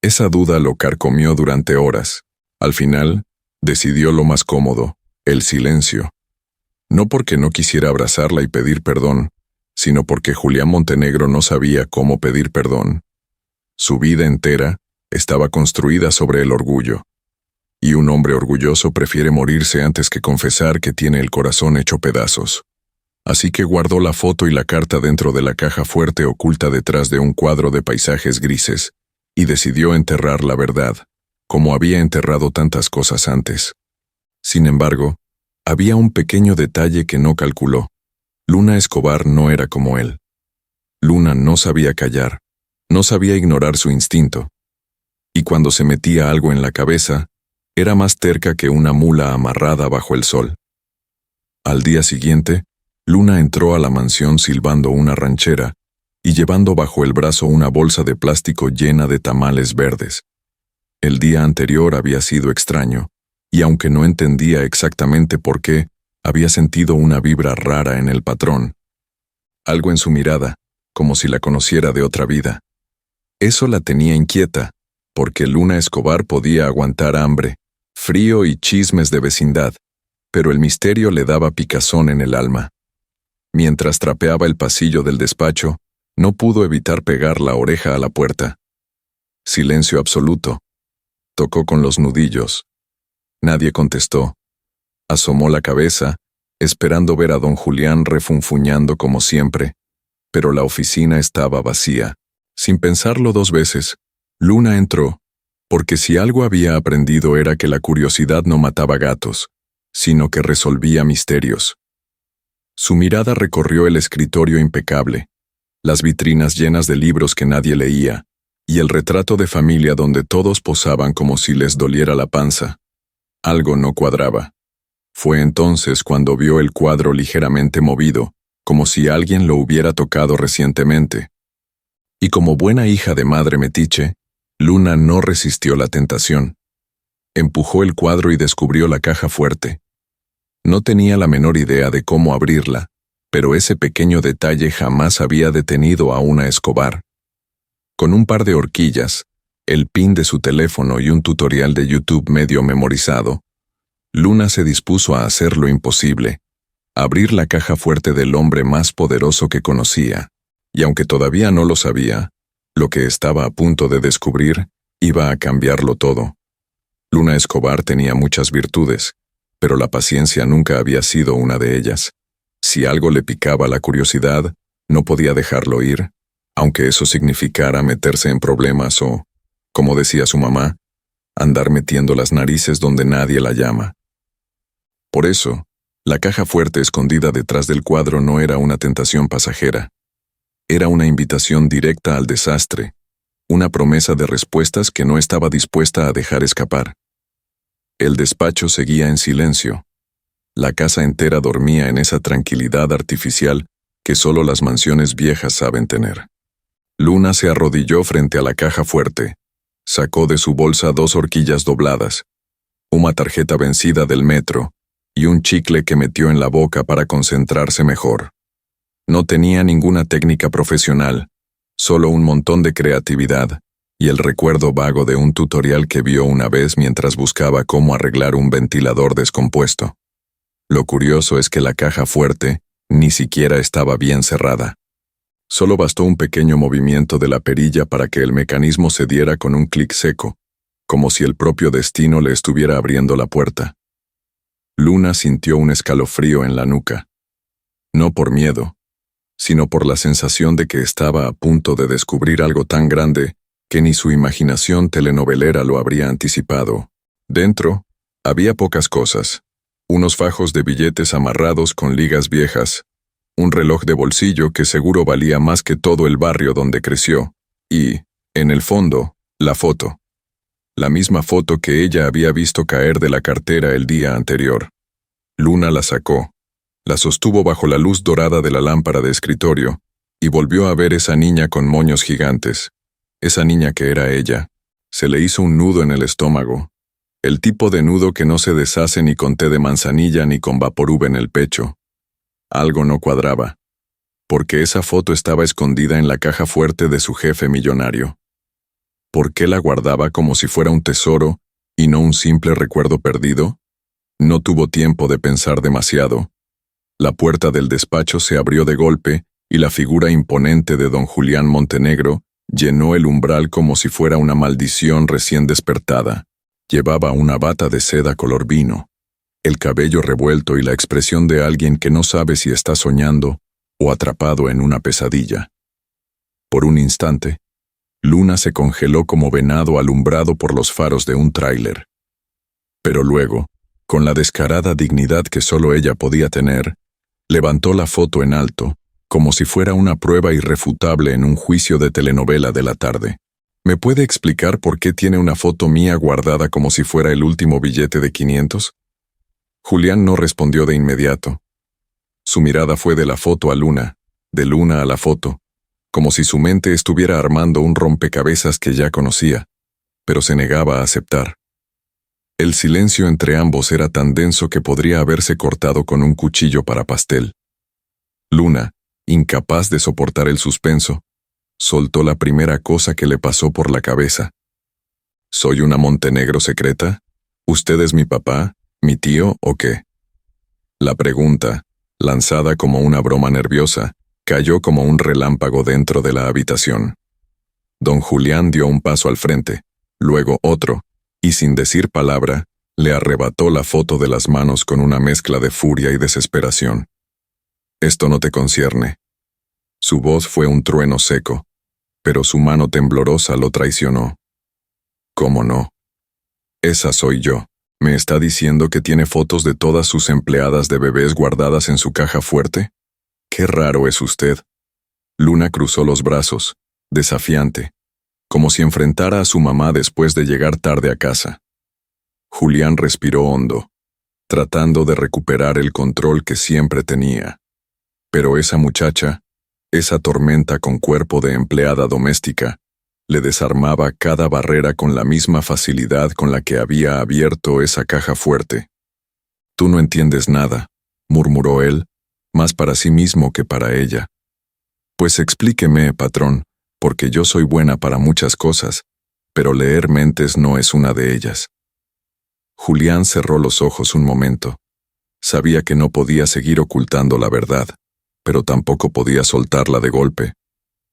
Speaker 1: Esa duda lo carcomió durante horas. Al final, decidió lo más cómodo, el silencio. No porque no quisiera abrazarla y pedir perdón, sino porque Julián Montenegro no sabía cómo pedir perdón. Su vida entera estaba construida sobre el orgullo. Y un hombre orgulloso prefiere morirse antes que confesar que tiene el corazón hecho pedazos. Así que guardó la foto y la carta dentro de la caja fuerte oculta detrás de un cuadro de paisajes grises, y decidió enterrar la verdad, como había enterrado tantas cosas antes. Sin embargo, había un pequeño detalle que no calculó. Luna Escobar no era como él. Luna no sabía callar, no sabía ignorar su instinto. Y cuando se metía algo en la cabeza, era más terca que una mula amarrada bajo el sol. Al día siguiente, Luna entró a la mansión silbando una ranchera y llevando bajo el brazo una bolsa de plástico llena de tamales verdes. El día anterior había sido extraño, y aunque no entendía exactamente por qué, había sentido una vibra rara en el patrón. Algo en su mirada, como si la conociera de otra vida. Eso la tenía inquieta, porque Luna Escobar podía aguantar hambre, frío y chismes de vecindad, pero el misterio le daba picazón en el alma. Mientras trapeaba el pasillo del despacho, no pudo evitar pegar la oreja a la puerta. Silencio absoluto. Tocó con los nudillos. Nadie contestó. Asomó la cabeza esperando ver a don Julián refunfuñando como siempre, pero la oficina estaba vacía. Sin pensarlo 2 veces, Luna entró, porque si algo había aprendido era que la curiosidad no mataba gatos, sino que resolvía misterios. Su mirada recorrió el escritorio impecable, las vitrinas llenas de libros que nadie leía, y el retrato de familia donde todos posaban como si les doliera la panza. Algo no cuadraba. Fue entonces cuando vio el cuadro ligeramente movido, como si alguien lo hubiera tocado recientemente. Y como buena hija de madre metiche, Luna no resistió la tentación. Empujó el cuadro y descubrió la caja fuerte. No tenía la menor idea de cómo abrirla, pero ese pequeño detalle jamás había detenido a una Escobar. Con un par de horquillas, el pin de su teléfono y un tutorial de YouTube medio memorizado, Luna se dispuso a hacer lo imposible, abrir la caja fuerte del hombre más poderoso que conocía, y aunque todavía no lo sabía, lo que estaba a punto de descubrir iba a cambiarlo todo. Luna Escobar tenía muchas virtudes, pero la paciencia nunca había sido una de ellas. Si algo le picaba la curiosidad, no podía dejarlo ir, aunque eso significara meterse en problemas o, como decía su mamá, andar metiendo las narices donde nadie la llama. Por eso, la caja fuerte escondida detrás del cuadro no era una tentación pasajera. Era una invitación directa al desastre, una promesa de respuestas que no estaba dispuesta a dejar escapar. El despacho seguía en silencio. La casa entera dormía en esa tranquilidad artificial que solo las mansiones viejas saben tener. Luna se arrodilló frente a la caja fuerte, sacó de su bolsa 2 horquillas dobladas, una tarjeta vencida del metro y un chicle que metió en la boca para concentrarse mejor. No tenía ninguna técnica profesional, solo un montón de creatividad y el recuerdo vago de un tutorial que vio una vez mientras buscaba cómo arreglar un ventilador descompuesto. Lo curioso es que la caja fuerte ni siquiera estaba bien cerrada. Solo bastó un pequeño movimiento de la perilla para que el mecanismo se diera con un clic seco, como si el propio destino le estuviera abriendo la puerta. Luna sintió un escalofrío en la nuca. No por miedo, sino por la sensación de que estaba a punto de descubrir algo tan grande que ni su imaginación telenovelera lo habría anticipado. Dentro, había pocas cosas. Unos fajos de billetes amarrados con ligas viejas, un reloj de bolsillo que seguro valía más que todo el barrio donde creció, y, en el fondo, la foto. La misma foto que ella había visto caer de la cartera el día anterior. Luna la sacó, la sostuvo bajo la luz dorada de la lámpara de escritorio, y volvió a ver esa niña con moños gigantes. Esa niña que era ella. Se le hizo un nudo en el estómago. El tipo de nudo que no se deshace ni con té de manzanilla ni con vaporub en el pecho. Algo no cuadraba. Porque esa foto estaba escondida en la caja fuerte de su jefe millonario. ¿Por qué la guardaba como si fuera un tesoro y no un simple recuerdo perdido? No tuvo tiempo de pensar demasiado. La puerta del despacho se abrió de golpe y la figura imponente de don Julián Montenegro llenó el umbral como si fuera una maldición recién despertada. Llevaba una bata de seda color vino, el cabello revuelto y la expresión de alguien que no sabe si está soñando o atrapado en una pesadilla. Por un instante, Luna se congeló como venado alumbrado por los faros de un tráiler. Pero luego, con la descarada dignidad que solo ella podía tener, levantó la foto en alto, como si fuera una prueba irrefutable en un juicio de telenovela de la tarde. ¿Me puede explicar por qué tiene una foto mía guardada como si fuera el último billete de 500? Julián no respondió de inmediato. Su mirada fue de la foto a Luna, de Luna a la foto, como si su mente estuviera armando un rompecabezas que ya conocía, pero se negaba a aceptar. El silencio entre ambos era tan denso que podría haberse cortado con un cuchillo para pastel. Luna, incapaz de soportar el suspenso, soltó la primera cosa que le pasó por la cabeza. ¿Soy una Montenegro secreta? ¿Usted es mi papá, mi tío o qué? La pregunta, lanzada como una broma nerviosa, cayó como un relámpago dentro de la habitación. Don Julián dio un paso al frente, luego otro, y sin decir palabra, le arrebató la foto de las manos con una mezcla de furia y desesperación. «Esto no te concierne». Su voz fue un trueno seco, pero su mano temblorosa lo traicionó. «¿Cómo no? Esa soy yo. ¿Me está diciendo que tiene fotos de todas sus empleadas de bebés guardadas en su caja fuerte? Qué raro es usted». Luna cruzó los brazos, desafiante, como si enfrentara a su mamá después de llegar tarde a casa. Julián respiró hondo, tratando de recuperar el control que siempre tenía. Pero esa muchacha, esa tormenta con cuerpo de empleada doméstica, le desarmaba cada barrera con la misma facilidad con la que había abierto esa caja fuerte. «Tú no entiendes nada», murmuró él, más para sí mismo que para ella. «Pues explíqueme, patrón, porque yo soy buena para muchas cosas, pero leer mentes no es una de ellas». Julián cerró los ojos un momento. Sabía que no podía seguir ocultando la verdad, pero tampoco podía soltarla de golpe.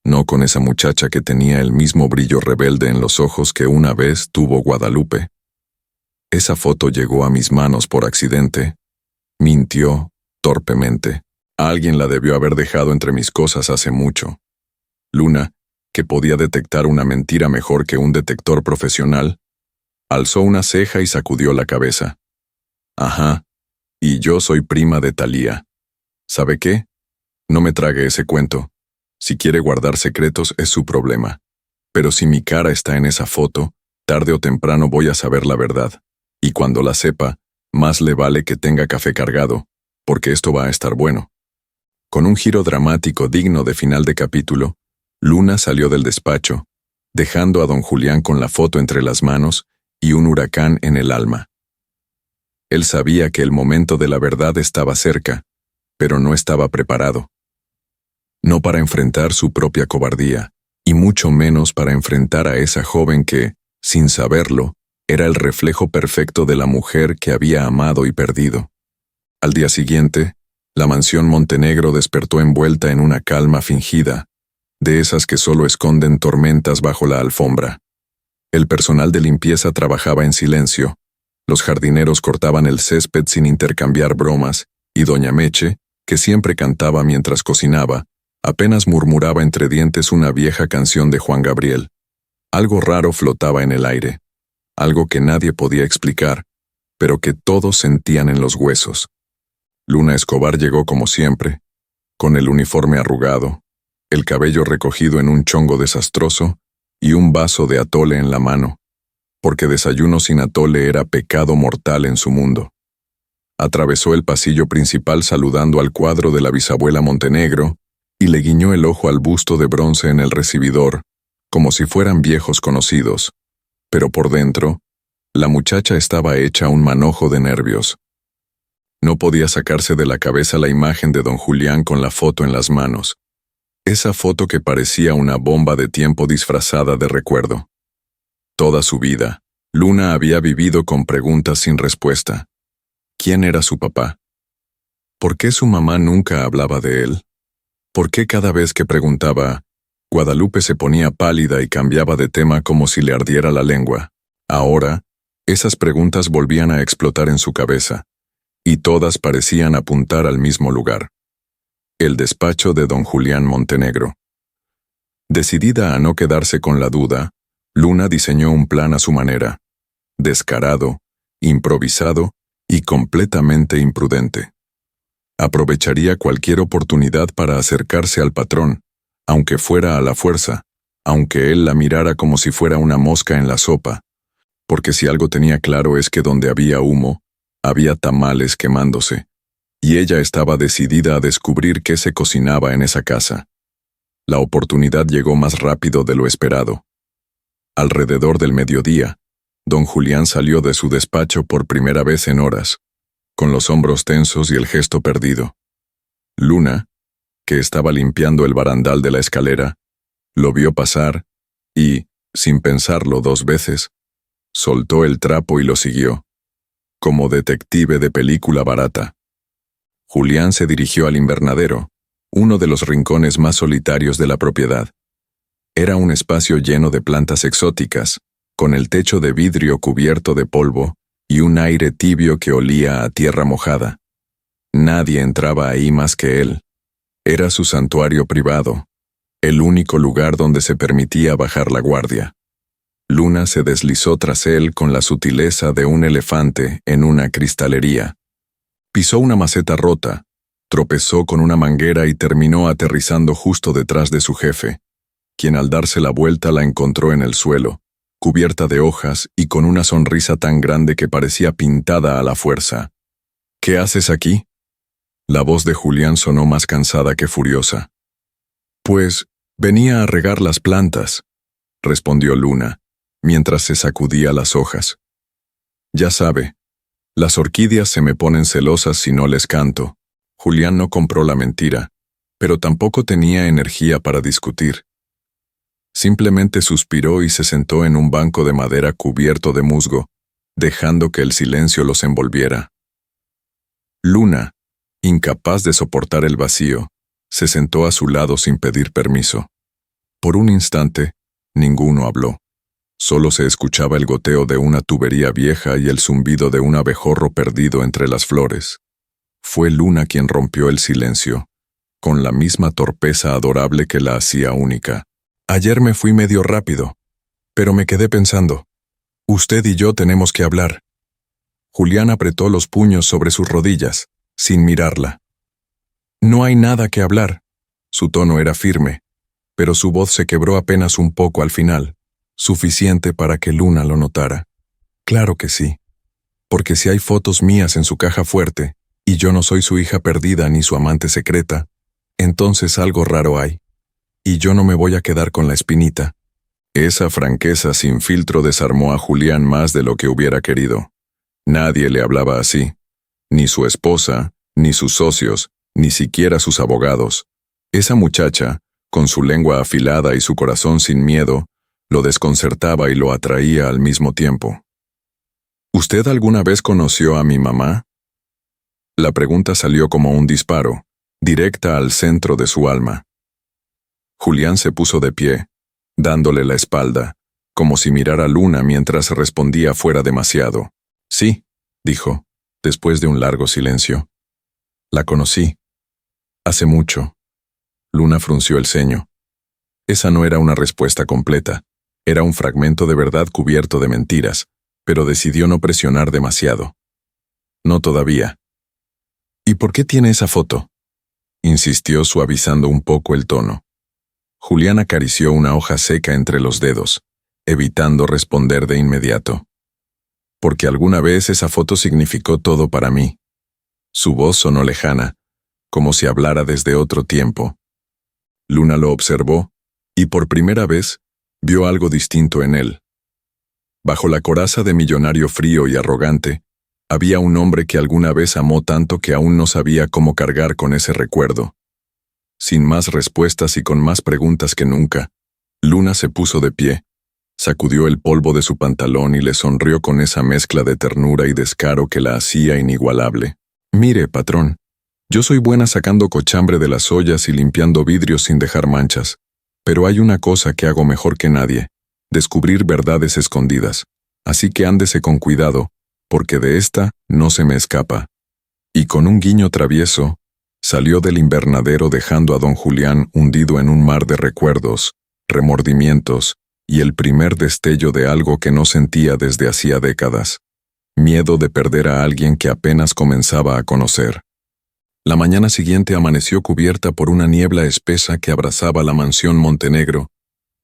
Speaker 1: No con esa muchacha que tenía el mismo brillo rebelde en los ojos que una vez tuvo Guadalupe. «Esa foto llegó a mis manos por accidente», mintió torpemente. «Alguien la debió haber dejado entre mis cosas hace mucho». Luna, que podía detectar una mentira mejor que un detector profesional, alzó una ceja y sacudió la cabeza. «Ajá, y yo soy prima de Thalía. ¿Sabe qué? No me trague ese cuento. Si quiere guardar secretos es su problema. Pero si mi cara está en esa foto, tarde o temprano voy a saber la verdad. Y cuando la sepa, más le vale que tenga café cargado, porque esto va a estar bueno». Con un giro dramático digno de final de capítulo, Luna salió del despacho, dejando a don Julián con la foto entre las manos y un huracán en el alma. Él sabía que el momento de la verdad estaba cerca, pero no estaba preparado. No para enfrentar su propia cobardía, y mucho menos para enfrentar a esa joven que, sin saberlo, era el reflejo perfecto de la mujer que había amado y perdido. Al día siguiente, la mansión Montenegro despertó envuelta en una calma fingida, de esas que solo esconden tormentas bajo la alfombra. El personal de limpieza trabajaba en silencio, los jardineros cortaban el césped sin intercambiar bromas, y doña Meche, que siempre cantaba mientras cocinaba, apenas murmuraba entre dientes una vieja canción de Juan Gabriel. Algo raro flotaba en el aire, algo que nadie podía explicar, pero que todos sentían en los huesos. Luna Escobar llegó como siempre, con el uniforme arrugado, el cabello recogido en un chongo desastroso y un vaso de atole en la mano, porque desayuno sin atole era pecado mortal en su mundo. Atravesó el pasillo principal saludando al cuadro de la bisabuela Montenegro y le guiñó el ojo al busto de bronce en el recibidor, como si fueran viejos conocidos, pero por dentro, la muchacha estaba hecha un manojo de nervios. No podía sacarse de la cabeza la imagen de don Julián con la foto en las manos. Esa foto que parecía una bomba de tiempo disfrazada de recuerdo. Toda su vida, Luna había vivido con preguntas sin respuesta. ¿Quién era su papá? ¿Por qué su mamá nunca hablaba de él? ¿Por qué cada vez que preguntaba, Guadalupe se ponía pálida y cambiaba de tema como si le ardiera la lengua? Ahora, esas preguntas volvían a explotar en su cabeza, y todas parecían apuntar al mismo lugar. El despacho de don Julián Montenegro. Decidida a no quedarse con la duda, Luna diseñó un plan a su manera, descarado, improvisado y completamente imprudente. Aprovecharía cualquier oportunidad para acercarse al patrón, aunque fuera a la fuerza, aunque él la mirara como si fuera una mosca en la sopa, porque si algo tenía claro es que donde había humo, había tamales quemándose, y ella estaba decidida a descubrir qué se cocinaba en esa casa. La oportunidad llegó más rápido de lo esperado. Alrededor del mediodía, don Julián salió de su despacho por primera vez en horas, con los hombros tensos y el gesto perdido. Luna, que estaba limpiando el barandal de la escalera, lo vio pasar y, sin pensarlo 2 veces, soltó el trapo y lo siguió, como detective de película barata. Julián se dirigió al invernadero, uno de los rincones más solitarios de la propiedad. Era un espacio lleno de plantas exóticas, con el techo de vidrio cubierto de polvo y un aire tibio que olía a tierra mojada. Nadie entraba ahí más que él. Era su santuario privado, el único lugar donde se permitía bajar la guardia. Luna se deslizó tras él con la sutileza de un elefante en una cristalería. Pisó una maceta rota, tropezó con una manguera y terminó aterrizando justo detrás de su jefe, quien al darse la vuelta la encontró en el suelo, cubierta de hojas y con una sonrisa tan grande que parecía pintada a la fuerza. «¿Qué haces aquí?». La voz de Julián sonó más cansada que furiosa. «Pues, venía a regar las plantas», respondió Luna, mientras se sacudía las hojas. «Ya sabe, las orquídeas se me ponen celosas si no les canto». Julián no compró la mentira, pero tampoco tenía energía para discutir. Simplemente suspiró y se sentó en un banco de madera cubierto de musgo, dejando que el silencio los envolviera. Luna, incapaz de soportar el vacío, se sentó a su lado sin pedir permiso. Por un instante, ninguno habló. Solo se escuchaba el goteo de una tubería vieja y el zumbido de un abejorro perdido entre las flores. Fue Luna quien rompió el silencio, con la misma torpeza adorable que la hacía única. «Ayer me fui medio rápido, pero me quedé pensando. Usted y yo tenemos que hablar». Julián apretó los puños sobre sus rodillas, sin mirarla. «No hay nada que hablar». Su tono era firme, pero su voz se quebró apenas un poco al final, suficiente para que Luna lo notara. «Claro que sí, porque si hay fotos mías en su caja fuerte, y yo no soy su hija perdida ni su amante secreta, entonces algo raro hay. Y yo no me voy a quedar con la espinita». Esa franqueza sin filtro desarmó a Julián más de lo que hubiera querido. Nadie le hablaba así. Ni su esposa, ni sus socios, ni siquiera sus abogados. Esa muchacha, con su lengua afilada y su corazón sin miedo, lo desconcertaba y lo atraía al mismo tiempo. «¿Usted alguna vez conoció a mi mamá?». La pregunta salió como un disparo, directa al centro de su alma. Julián se puso de pie, dándole la espalda, como si mirara a Luna mientras respondía fuera demasiado. «Sí», dijo, después de un largo silencio. «La conocí. Hace mucho». Luna frunció el ceño. Esa no era una respuesta completa, era un fragmento de verdad cubierto de mentiras, pero decidió no presionar demasiado. «No todavía». «¿Y por qué tiene esa foto?», insistió suavizando un poco el tono. Julián acarició una hoja seca entre los dedos, evitando responder de inmediato. «Porque alguna vez esa foto significó todo para mí». Su voz sonó lejana, como si hablara desde otro tiempo. Luna lo observó, y por primera vez, vio algo distinto en él. Bajo la coraza de millonario frío y arrogante, había un hombre que alguna vez amó tanto que aún no sabía cómo cargar con ese recuerdo. Sin más respuestas y con más preguntas que nunca, Luna se puso de pie, sacudió el polvo de su pantalón y le sonrió con esa mezcla de ternura y descaro que la hacía inigualable. «Mire, patrón, yo soy buena sacando cochambre de las ollas y limpiando vidrios sin dejar manchas, pero hay una cosa que hago mejor que nadie, descubrir verdades escondidas, así que ándese con cuidado, porque de esta no se me escapa». Y con un guiño travieso, salió del invernadero dejando a don Julián hundido en un mar de recuerdos, remordimientos y el primer destello de algo que no sentía desde hacía décadas: miedo de perder a alguien que apenas comenzaba a conocer. La mañana siguiente amaneció cubierta por una niebla espesa que abrazaba la mansión Montenegro,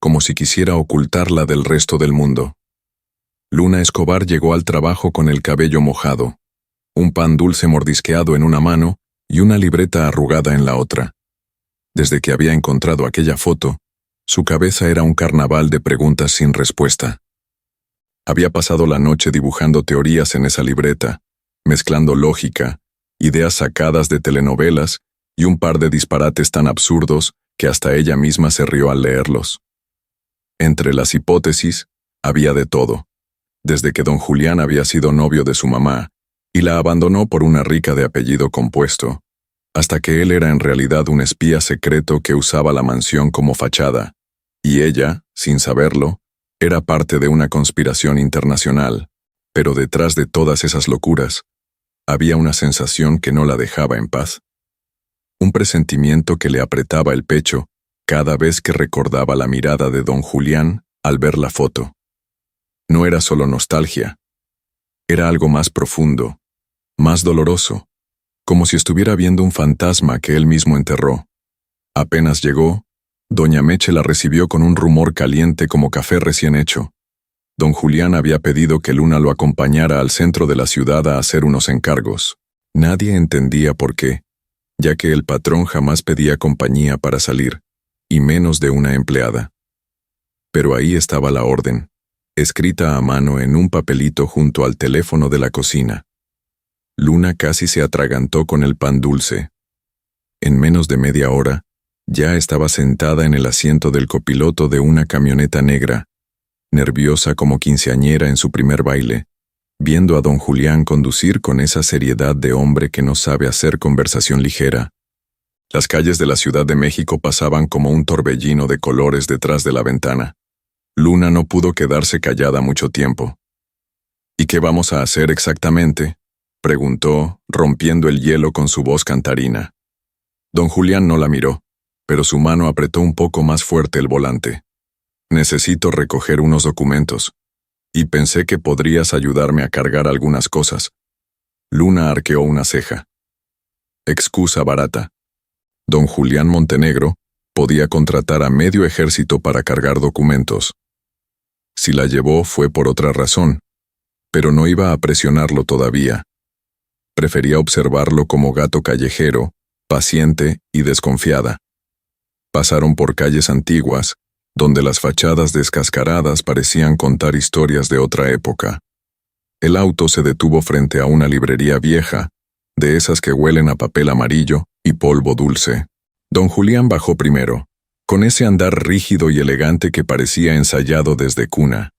Speaker 1: como si quisiera ocultarla del resto del mundo. Luna Escobar llegó al trabajo con el cabello mojado, un pan dulce mordisqueado en una mano y una libreta arrugada en la otra. Desde que había encontrado aquella foto, su cabeza era un carnaval de preguntas sin respuesta. Había pasado la noche dibujando teorías en esa libreta, mezclando lógica, ideas sacadas de telenovelas y un par de disparates tan absurdos que hasta ella misma se rió al leerlos. Entre las hipótesis, había de todo. Desde que don Julián había sido novio de su mamá y la abandonó por una rica de apellido compuesto, hasta que él era en realidad un espía secreto que usaba la mansión como fachada, y ella, sin saberlo, era parte de una conspiración internacional. Pero detrás de todas esas locuras, había una sensación que no la dejaba en paz. Un presentimiento que le apretaba el pecho cada vez que recordaba la mirada de don Julián al ver la foto. No era solo nostalgia, era algo más profundo, más doloroso, como si estuviera viendo un fantasma que él mismo enterró. Apenas llegó, doña Meche la recibió con un rumor caliente como café recién hecho. Don Julián había pedido que Luna lo acompañara al centro de la ciudad a hacer unos encargos. Nadie entendía por qué, ya que el patrón jamás pedía compañía para salir, y menos de una empleada. Pero ahí estaba la orden, escrita a mano en un papelito junto al teléfono de la cocina. Luna casi se atragantó con el pan dulce. En menos de media hora, ya estaba sentada en el asiento del copiloto de una camioneta negra, nerviosa como quinceañera en su primer baile, viendo a don Julián conducir con esa seriedad de hombre que no sabe hacer conversación ligera. Las calles de la Ciudad de México pasaban como un torbellino de colores detrás de la ventana. Luna no pudo quedarse callada mucho tiempo. ¿Y qué vamos a hacer exactamente?, preguntó, rompiendo el hielo con su voz cantarina. Don Julián no la miró, pero su mano apretó un poco más fuerte el volante. Necesito recoger unos documentos, y pensé que podrías ayudarme a cargar algunas cosas. Luna arqueó una ceja. Excusa barata. Don Julián Montenegro podía contratar a medio ejército para cargar documentos. Si la llevó fue por otra razón, pero no iba a presionarlo todavía. Prefería observarlo como gato callejero, paciente y desconfiada. Pasaron por calles antiguas, donde las fachadas descascaradas parecían contar historias de otra época. El auto se detuvo frente a una librería vieja, de esas que huelen a papel amarillo y polvo dulce. Don Julián bajó primero, con ese andar rígido y elegante que parecía ensayado desde cuna.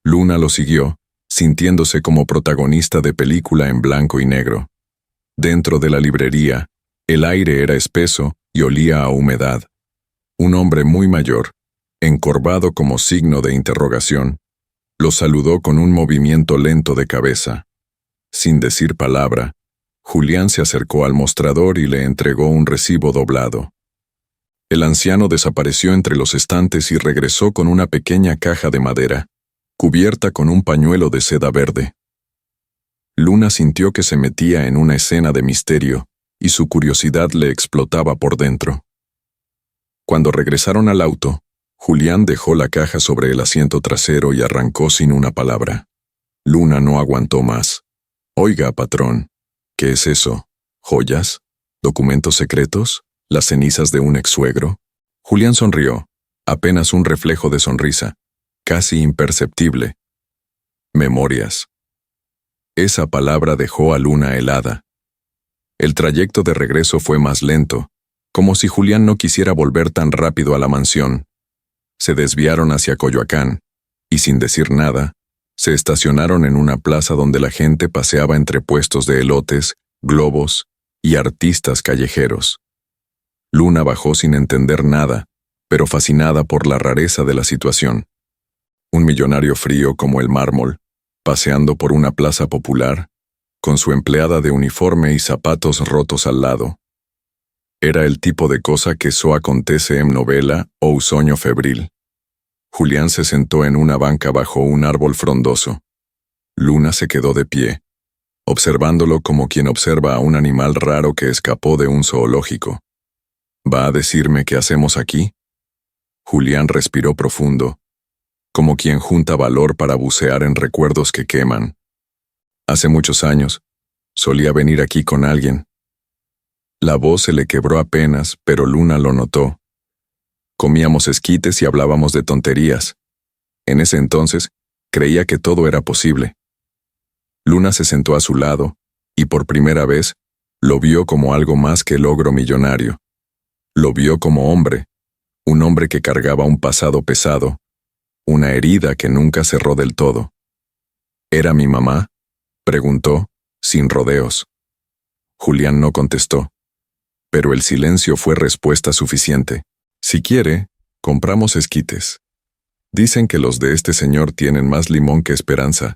Speaker 1: Luna lo siguió, sintiéndose como protagonista de película en blanco y negro. Dentro de la librería, el aire era espeso y olía a humedad. Un hombre muy mayor, encorvado como signo de interrogación, lo saludó con un movimiento lento de cabeza. Sin decir palabra, Julián se acercó al mostrador y le entregó un recibo doblado. El anciano desapareció entre los estantes y regresó con una pequeña caja de madera, cubierta con un pañuelo de seda verde. Luna sintió que se metía en una escena de misterio, y su curiosidad le explotaba por dentro. Cuando regresaron al auto, Julián dejó la caja sobre el asiento trasero y arrancó sin una palabra. Luna no aguantó más. Oiga, patrón, ¿qué es eso? ¿Joyas? ¿Documentos secretos? ¿Las cenizas de un ex-suegro? Julián sonrió, apenas un reflejo de sonrisa, casi imperceptible. Memorias. Esa palabra dejó a Luna helada. El trayecto de regreso fue más lento, como si Julián no quisiera volver tan rápido a la mansión. Se desviaron hacia Coyoacán, y sin decir nada, se estacionaron en una plaza donde la gente paseaba entre puestos de elotes, globos y artistas callejeros. Luna bajó sin entender nada, pero fascinada por la rareza de la situación. Un millonario frío como el mármol, paseando por una plaza popular, con su empleada de uniforme y zapatos rotos al lado. Era el tipo de cosa que só acontece en novela o sueño febril. Julián se sentó en una banca bajo un árbol frondoso. Luna se quedó de pie, observándolo como quien observa a un animal raro que escapó de un zoológico. ¿Va a decirme qué hacemos aquí? Julián respiró profundo, como quien junta valor para bucear en recuerdos que queman. Hace muchos años, solía venir aquí con alguien. La voz se le quebró apenas, pero Luna lo notó. Comíamos esquites y hablábamos de tonterías. En ese entonces, creía que todo era posible. Luna se sentó a su lado, y por primera vez, lo vio como algo más que logro millonario. Lo vio como hombre, un hombre que cargaba un pasado pesado, una herida que nunca cerró del todo. ¿Era mi mamá?, preguntó, sin rodeos. Julián no contestó, pero el silencio fue respuesta suficiente. Si quiere, compramos esquites. Dicen que los de este señor tienen más limón que esperanza.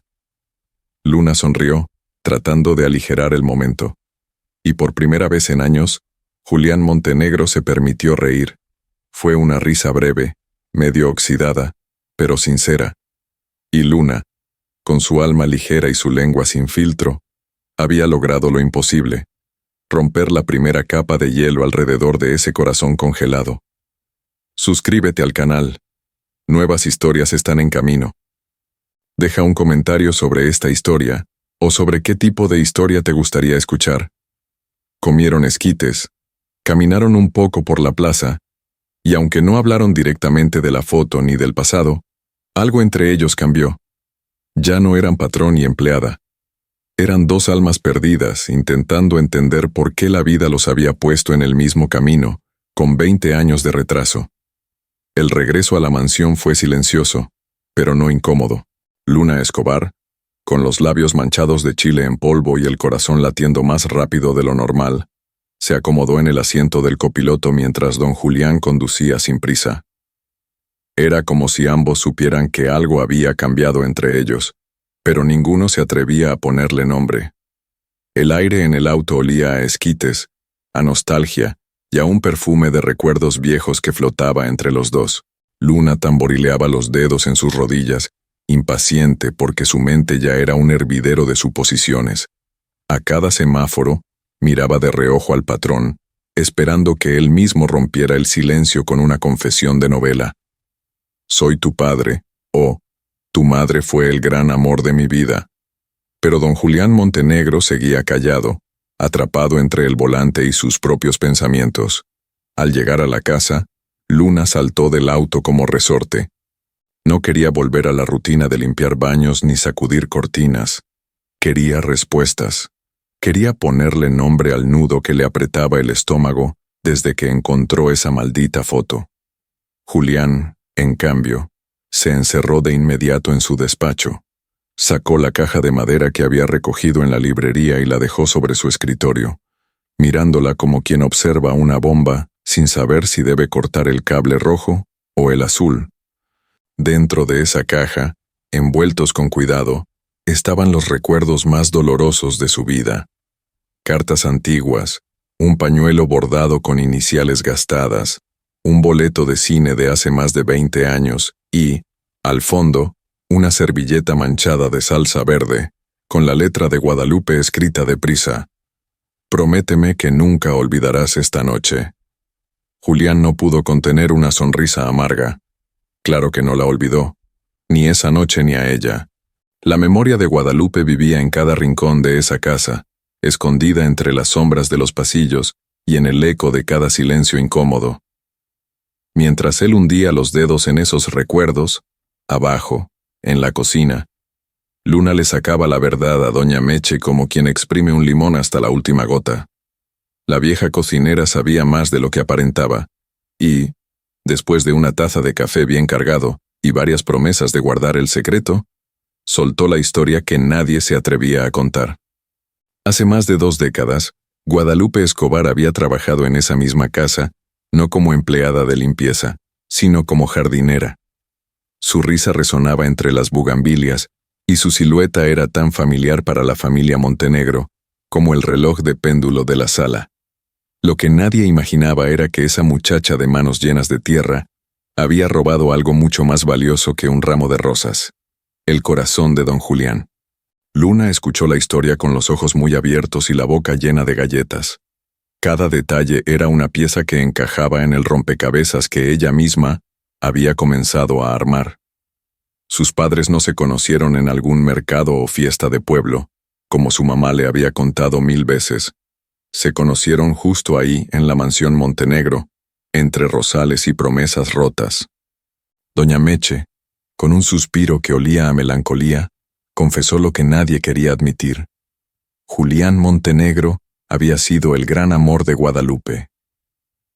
Speaker 1: Luna sonrió, tratando de aligerar el momento. Y por primera vez en años, Julián Montenegro se permitió reír. Fue una risa breve, medio oxidada, pero sincera. Y Luna, con su alma ligera y su lengua sin filtro, había logrado lo imposible: romper la primera capa de hielo alrededor de ese corazón congelado. Suscríbete al canal. Nuevas historias están en camino. Deja un comentario sobre esta historia, o sobre qué tipo de historia te gustaría escuchar. Comieron esquites, caminaron un poco por la plaza, y aunque no hablaron directamente de la foto ni del pasado, algo entre ellos cambió. Ya no eran patrón y empleada. Eran dos almas perdidas, intentando entender por qué la vida los había puesto en el mismo camino, con 20 años de retraso. El regreso a la mansión fue silencioso, pero no incómodo. Luna Escobar, con los labios manchados de chile en polvo y el corazón latiendo más rápido de lo normal, se acomodó en el asiento del copiloto mientras don Julián conducía sin prisa. Era como si ambos supieran que algo había cambiado entre ellos, pero ninguno se atrevía a ponerle nombre. El aire en el auto olía a esquites, a nostalgia y a un perfume de recuerdos viejos que flotaba entre los dos. Luna tamborileaba los dedos en sus rodillas, impaciente porque su mente ya era un hervidero de suposiciones. A cada semáforo, miraba de reojo al patrón, esperando que él mismo rompiera el silencio con una confesión de novela. «Soy tu padre», o «Tu madre fue el gran amor de mi vida». Pero don Julián Montenegro seguía callado, atrapado entre el volante y sus propios pensamientos. Al llegar a la casa, Luna saltó del auto como resorte. No quería volver a la rutina de limpiar baños ni sacudir cortinas. Quería respuestas. Quería ponerle nombre al nudo que le apretaba el estómago desde que encontró esa maldita foto. Julián, en cambio, se encerró de inmediato en su despacho. Sacó la caja de madera que había recogido en la librería y la dejó sobre su escritorio, mirándola como quien observa una bomba sin saber si debe cortar el cable rojo o el azul. Dentro de esa caja, envueltos con cuidado, estaban los recuerdos más dolorosos de su vida. Cartas antiguas, un pañuelo bordado con iniciales gastadas, un boleto de cine de hace más de 20 años y, al fondo, una servilleta manchada de salsa verde, con la letra de Guadalupe escrita deprisa. «Prométeme que nunca olvidarás esta noche». Julián no pudo contener una sonrisa amarga. Claro que no la olvidó, ni esa noche ni a ella. La memoria de Guadalupe vivía en cada rincón de esa casa, escondida entre las sombras de los pasillos y en el eco de cada silencio incómodo. Mientras él hundía los dedos en esos recuerdos, abajo, en la cocina, Luna le sacaba la verdad a doña Meche como quien exprime un limón hasta la última gota. La vieja cocinera sabía más de lo que aparentaba, y, después de una taza de café bien cargado y varias promesas de guardar el secreto, soltó la historia que nadie se atrevía a contar. Hace más de 2 décadas, Guadalupe Escobar había trabajado en esa misma casa, no como empleada de limpieza, sino como jardinera. Su risa resonaba entre las bugambilias, y su silueta era tan familiar para la familia Montenegro como el reloj de péndulo de la sala. Lo que nadie imaginaba era que esa muchacha de manos llenas de tierra había robado algo mucho más valioso que un ramo de rosas: el corazón de don Julián. Luna escuchó la historia con los ojos muy abiertos y la boca llena de galletas. Cada detalle era una pieza que encajaba en el rompecabezas que ella misma había comenzado a armar. Sus padres no se conocieron en algún mercado o fiesta de pueblo, como su mamá le había contado 1000 veces. Se conocieron justo ahí, en la mansión Montenegro, entre rosales y promesas rotas. Doña Meche, con un suspiro que olía a melancolía, confesó lo que nadie quería admitir. Julián Montenegro había sido el gran amor de Guadalupe.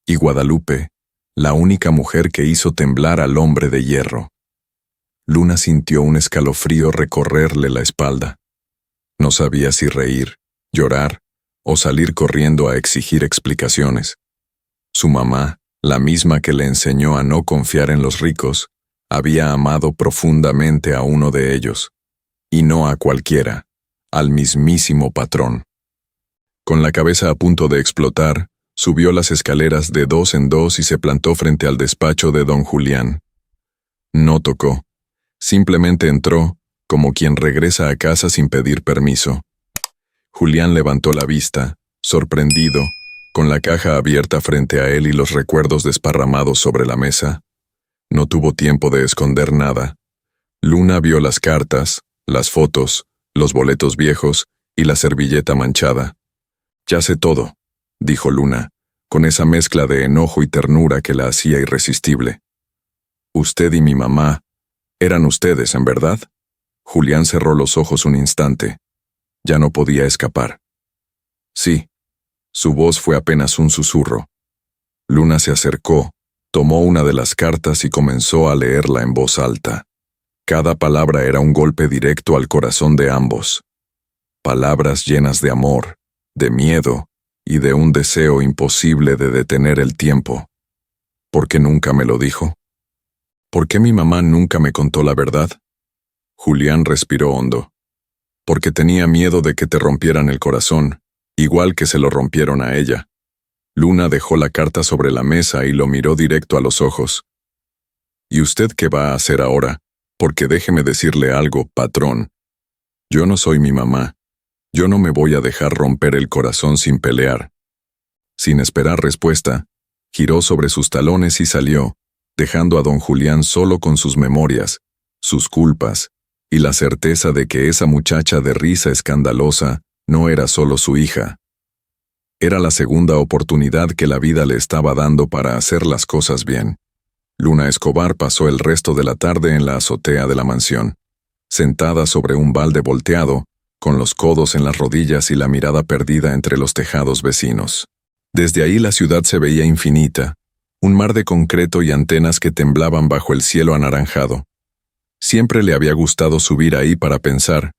Speaker 1: Y Guadalupe, la única mujer que hizo temblar al hombre de hierro. Luna sintió un escalofrío recorrerle la espalda. No sabía si reír, llorar o salir corriendo a exigir explicaciones. Su mamá, la misma que le enseñó a no confiar en los ricos, había amado profundamente a uno de ellos, y no a cualquiera. al mismísimo patrón. Con la cabeza a punto de explotar, subió las escaleras de dos en dos y se plantó frente al despacho de don Julián. No tocó. Simplemente entró, como quien regresa a casa sin pedir permiso. Julián levantó la vista, sorprendido, con la caja abierta frente a él y los recuerdos desparramados sobre la mesa. No tuvo tiempo de esconder nada. Luna vio las cartas, las fotos, los boletos viejos y la servilleta manchada. «Ya sé todo», dijo Luna, con esa mezcla de enojo y ternura que la hacía irresistible. «Usted y mi mamá, eran ustedes, ¿en verdad?» Julián cerró los ojos un instante. Ya no podía escapar. «Sí». Su voz fue apenas un susurro. Luna se acercó, tomó una de las cartas y comenzó a leerla en voz alta. Cada palabra era un golpe directo al corazón de ambos. Palabras llenas de amor, de miedo y de un deseo imposible de detener el tiempo. ¿Por qué nunca me lo dijo? ¿Por qué mi mamá nunca me contó la verdad? Julián respiró hondo. Porque tenía miedo de que te rompieran el corazón, igual que se lo rompieron a ella. Luna dejó la carta sobre la mesa y lo miró directo a los ojos. ¿Y usted qué va a hacer ahora? Porque déjeme decirle algo, patrón. Yo no soy mi mamá. Yo no me voy a dejar romper el corazón sin pelear. Sin esperar respuesta, giró sobre sus talones y salió, dejando a don Julián solo con sus memorias, sus culpas, y la certeza de que esa muchacha de risa escandalosa no era solo su hija. Era la segunda oportunidad que la vida le estaba dando para hacer las cosas bien. Luna Escobar pasó el resto de la tarde en la azotea de la mansión, sentada sobre un balde volteado, con los codos en las rodillas y la mirada perdida entre los tejados vecinos. Desde ahí la ciudad se veía infinita, un mar de concreto y antenas que temblaban bajo el cielo anaranjado. Siempre le había gustado subir ahí para pensar,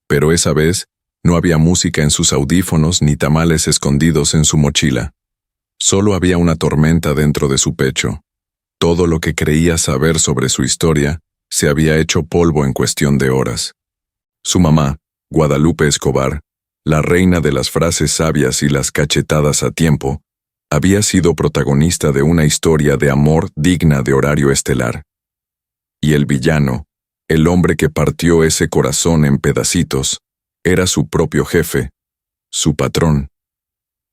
Speaker 1: pero esa vez no había música en sus audífonos ni tamales escondidos en su mochila. Solo había una tormenta dentro de su pecho. Todo lo que creía saber sobre su historia se había hecho polvo en cuestión de horas. Su mamá, Guadalupe Escobar, la reina de las frases sabias y las cachetadas a tiempo, había sido protagonista de una historia de amor digna de Horario Estelar. Y el villano, el hombre que partió ese corazón en pedacitos, era su propio jefe, su patrón.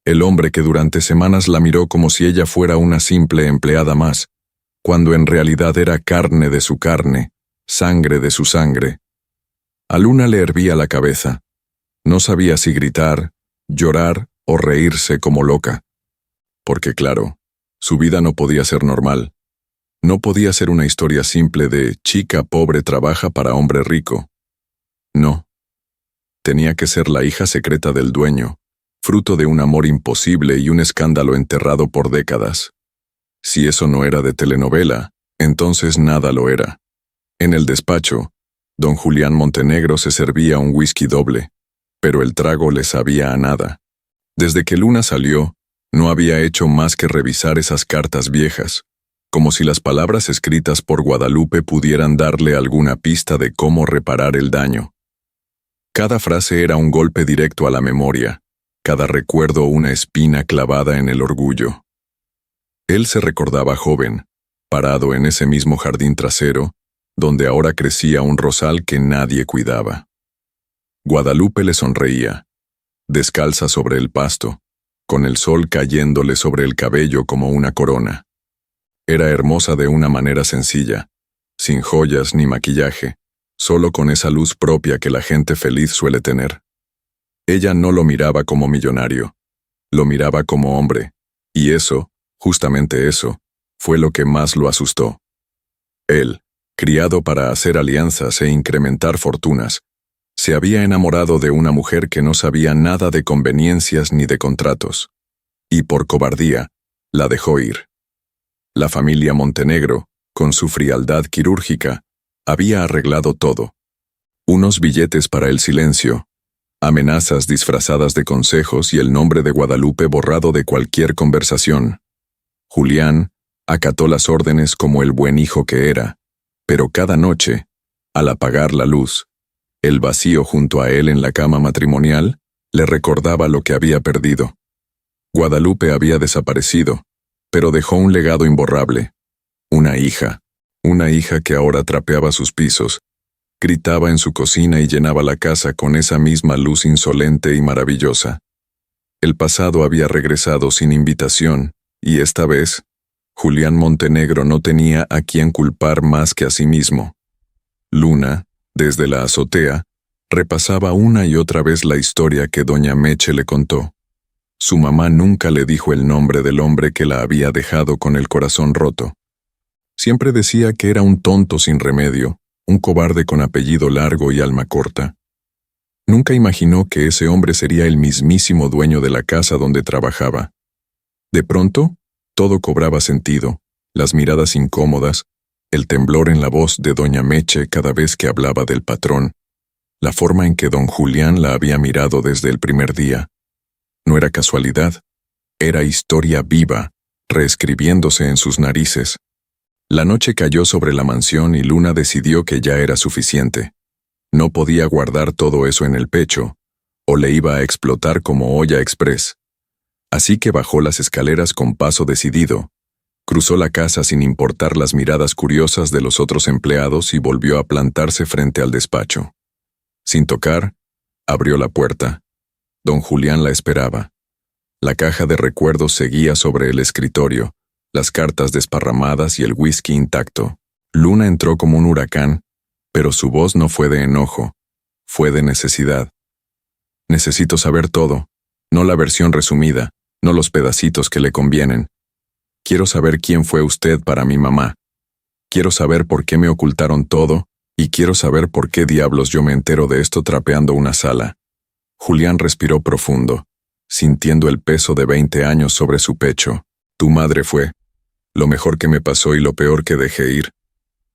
Speaker 1: El hombre que durante semanas la miró como si ella fuera una simple empleada más, cuando en realidad era carne de su carne, sangre de su sangre. A Luna le hervía la cabeza. No sabía si gritar, llorar o reírse como loca. Porque claro, su vida no podía ser normal. No podía ser una historia simple de chica pobre trabaja para hombre rico. No. Tenía que ser la hija secreta del dueño, fruto de un amor imposible y un escándalo enterrado por décadas. Si eso no era de telenovela, entonces nada lo era. En el despacho, don Julián Montenegro se servía un whisky doble, pero el trago le sabía a nada. Desde que Luna salió, no había hecho más que revisar esas cartas viejas, como si las palabras escritas por Guadalupe pudieran darle alguna pista de cómo reparar el daño. Cada frase era un golpe directo a la memoria, cada recuerdo una espina clavada en el orgullo. Él se recordaba joven, parado en ese mismo jardín trasero, donde ahora crecía un rosal que nadie cuidaba. Guadalupe le sonreía, descalza sobre el pasto, con el sol cayéndole sobre el cabello como una corona. Era hermosa de una manera sencilla, sin joyas ni maquillaje, solo con esa luz propia que la gente feliz suele tener. Ella no lo miraba como millonario, lo miraba como hombre, y eso, justamente eso, fue lo que más lo asustó. Él, criado para hacer alianzas e incrementar fortunas, se había enamorado de una mujer que no sabía nada de conveniencias ni de contratos, y por cobardía, la dejó ir. La familia Montenegro, con su frialdad quirúrgica, había arreglado todo. Unos billetes para el silencio, amenazas disfrazadas de consejos y el nombre de Guadalupe borrado de cualquier conversación. Julián acató las órdenes como el buen hijo que era, pero cada noche, al apagar la luz, El vacío junto a él en la cama matrimonial le recordaba lo que había perdido. Guadalupe había desaparecido, pero dejó un legado imborrable. Una hija que ahora trapeaba sus pisos, gritaba en su cocina y llenaba la casa con esa misma luz insolente y maravillosa. El pasado había regresado sin invitación, y esta vez, Julián Montenegro no tenía a quien culpar más que a sí mismo. Luna, desde la azotea, repasaba una y otra vez la historia que doña Meche le contó. Su mamá nunca le dijo el nombre del hombre que la había dejado con el corazón roto. Siempre decía que era un tonto sin remedio, un cobarde con apellido largo y alma corta. Nunca imaginó que ese hombre sería el mismísimo dueño de la casa donde trabajaba. De pronto, todo cobraba sentido, las miradas incómodas, el temblor en la voz de doña Meche cada vez que hablaba del patrón, la forma en que don Julián la había mirado desde el primer día. No era casualidad, era historia viva, reescribiéndose en sus narices. La noche cayó sobre la mansión y Luna decidió que ya era suficiente. No podía guardar todo eso en el pecho, o le iba a explotar como olla express. Así que bajó las escaleras con paso decidido, cruzó la casa sin importar las miradas curiosas de los otros empleados y volvió a plantarse frente al despacho. Sin tocar, abrió la puerta. Don Julián la esperaba. La caja de recuerdos seguía sobre el escritorio, las cartas desparramadas y el whisky intacto. Luna entró como un huracán, pero su voz no fue de enojo, fue de necesidad. Necesito saber todo, no la versión resumida, no los pedacitos que le convienen. Quiero saber quién fue usted para mi mamá. Quiero saber por qué me ocultaron todo, y quiero saber por qué diablos yo me entero de esto trapeando una sala. Julián respiró profundo, sintiendo el peso de 20 años sobre su pecho. Tu madre fue lo mejor que me pasó y lo peor que dejé ir.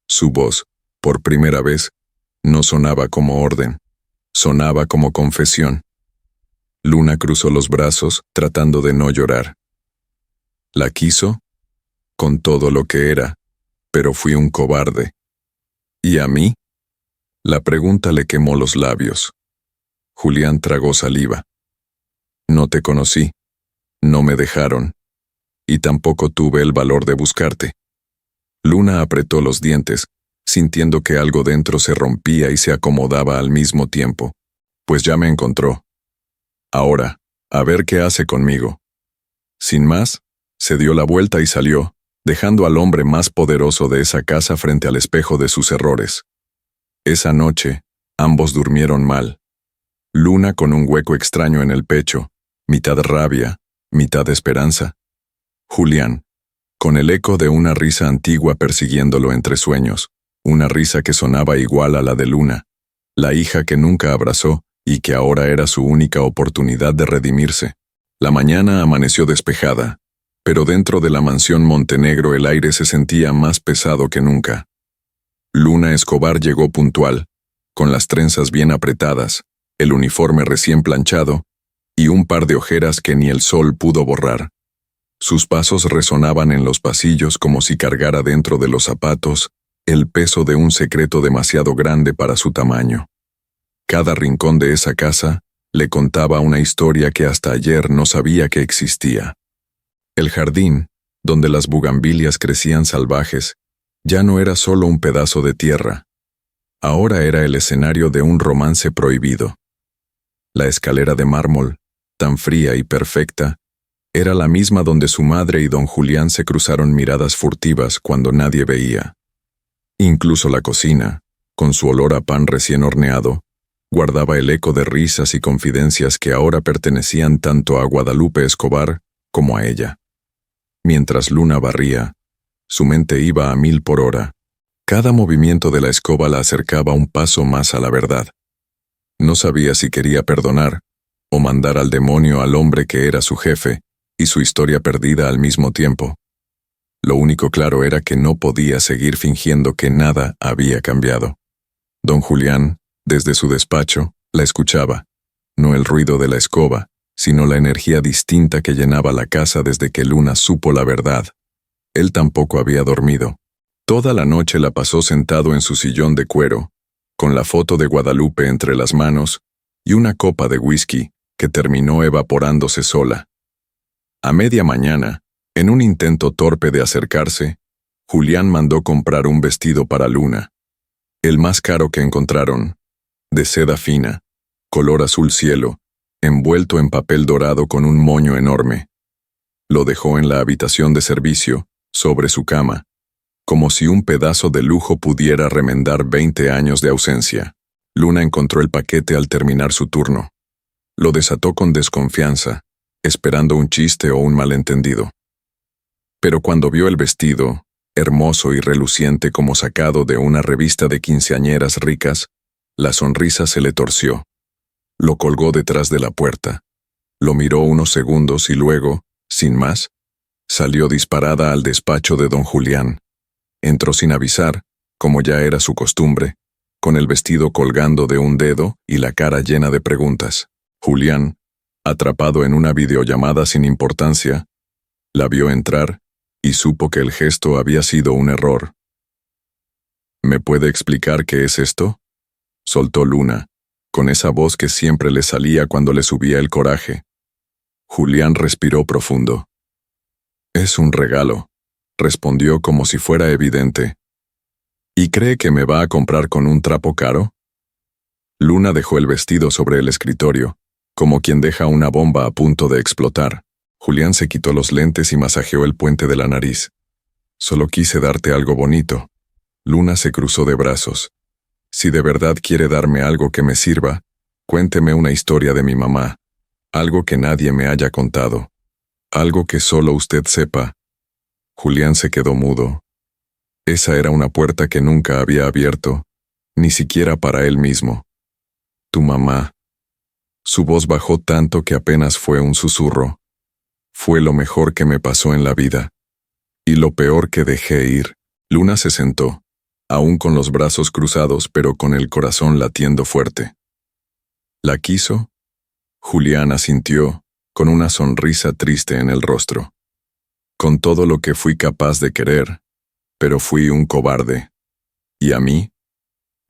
Speaker 1: Su voz, por primera vez, no sonaba como orden, sonaba como confesión. Luna cruzó los brazos, tratando de no llorar. La quiso, con todo lo que era, pero fui un cobarde. ¿Y a mí? La pregunta le quemó los labios. Julián tragó saliva. No te conocí, no me dejaron, y tampoco tuve el valor de buscarte. Luna apretó los dientes, sintiendo que algo dentro se rompía y se acomodaba al mismo tiempo. Pues ya me encontró. Ahora, a ver qué hace conmigo. Sin más, se dio la vuelta y salió, dejando al hombre más poderoso de esa casa frente al espejo de sus errores. Esa noche, ambos durmieron mal. Luna con un hueco extraño en el pecho, mitad rabia, mitad esperanza. Julián, con el eco de una risa antigua persiguiéndolo entre sueños, una risa que sonaba igual a la de Luna, la hija que nunca abrazó y que ahora era su única oportunidad de redimirse. La mañana amaneció despejada, pero dentro de la mansión Montenegro el aire se sentía más pesado que nunca. Luna Escobar llegó puntual, con las trenzas bien apretadas, el uniforme recién planchado y un par de ojeras que ni el sol pudo borrar. Sus pasos resonaban en los pasillos como si cargara dentro de los zapatos el peso de un secreto demasiado grande para su tamaño. Cada rincón de esa casa le contaba una historia que hasta ayer no sabía que existía. El jardín, donde las bugambilias crecían salvajes, ya no era solo un pedazo de tierra. Ahora era el escenario de un romance prohibido. La escalera de mármol, tan fría y perfecta, era la misma donde su madre y don Julián se cruzaron miradas furtivas cuando nadie veía. Incluso la cocina, con su olor a pan recién horneado, guardaba el eco de risas y confidencias que ahora pertenecían tanto a Guadalupe Escobar como a ella. Mientras Luna barría, su mente iba a 1000 por hora. Cada movimiento de la escoba la acercaba un paso más a la verdad. No sabía si quería perdonar o mandar al demonio al hombre que era su jefe y su historia perdida al mismo tiempo. Lo único claro era que no podía seguir fingiendo que nada había cambiado. Don Julián, desde su despacho, la escuchaba, no el ruido de la escoba, sino la energía distinta que llenaba la casa desde que Luna supo la verdad. Él tampoco había dormido. Toda la noche la pasó sentado en su sillón de cuero, con la foto de Guadalupe entre las manos y una copa de whisky que terminó evaporándose sola. A media mañana, en un intento torpe de acercarse, Julián mandó comprar un vestido para Luna, el más caro que encontraron, de seda fina, color azul cielo, envuelto en papel dorado con un moño enorme. Lo dejó en la habitación de servicio, sobre su cama, como si un pedazo de lujo pudiera remendar 20 años de ausencia. Luna encontró el paquete al terminar su turno. Lo desató con desconfianza, esperando un chiste o un malentendido. Pero cuando vio el vestido, hermoso y reluciente como sacado de una revista de quinceañeras ricas, la sonrisa se le torció. Lo colgó detrás de la puerta. Lo miró unos segundos y luego, sin más, salió disparada al despacho de don Julián. Entró sin avisar, como ya era su costumbre, con el vestido colgando de un dedo y la cara llena de preguntas. Julián, atrapado en una videollamada sin importancia, la vio entrar y supo que el gesto había sido un error. ¿Me puede explicar qué es esto?, soltó Luna, con esa voz que siempre le salía cuando le subía el coraje. Julián respiró profundo. Es un regalo, respondió como si fuera evidente. ¿Y cree que me va a comprar con un trapo caro? Luna dejó el vestido sobre el escritorio, como quien deja una bomba a punto de explotar. Julián se quitó los lentes y masajeó el puente de la nariz. Solo quise darte algo bonito. Luna se cruzó de brazos. Si de verdad quiere darme algo que me sirva, cuénteme una historia de mi mamá, algo que nadie me haya contado, algo que solo usted sepa. Julián se quedó mudo. Esa era una puerta que nunca había abierto, ni siquiera para él mismo. Tu mamá. Su voz bajó tanto que apenas fue un susurro. Fue lo mejor que me pasó en la vida. Y lo peor que dejé ir. Luna se sentó, aún con los brazos cruzados pero con el corazón latiendo fuerte. ¿La quiso? Julián asintió, con una sonrisa triste en el rostro. Con todo lo que fui capaz de querer, pero fui un cobarde. ¿Y a mí?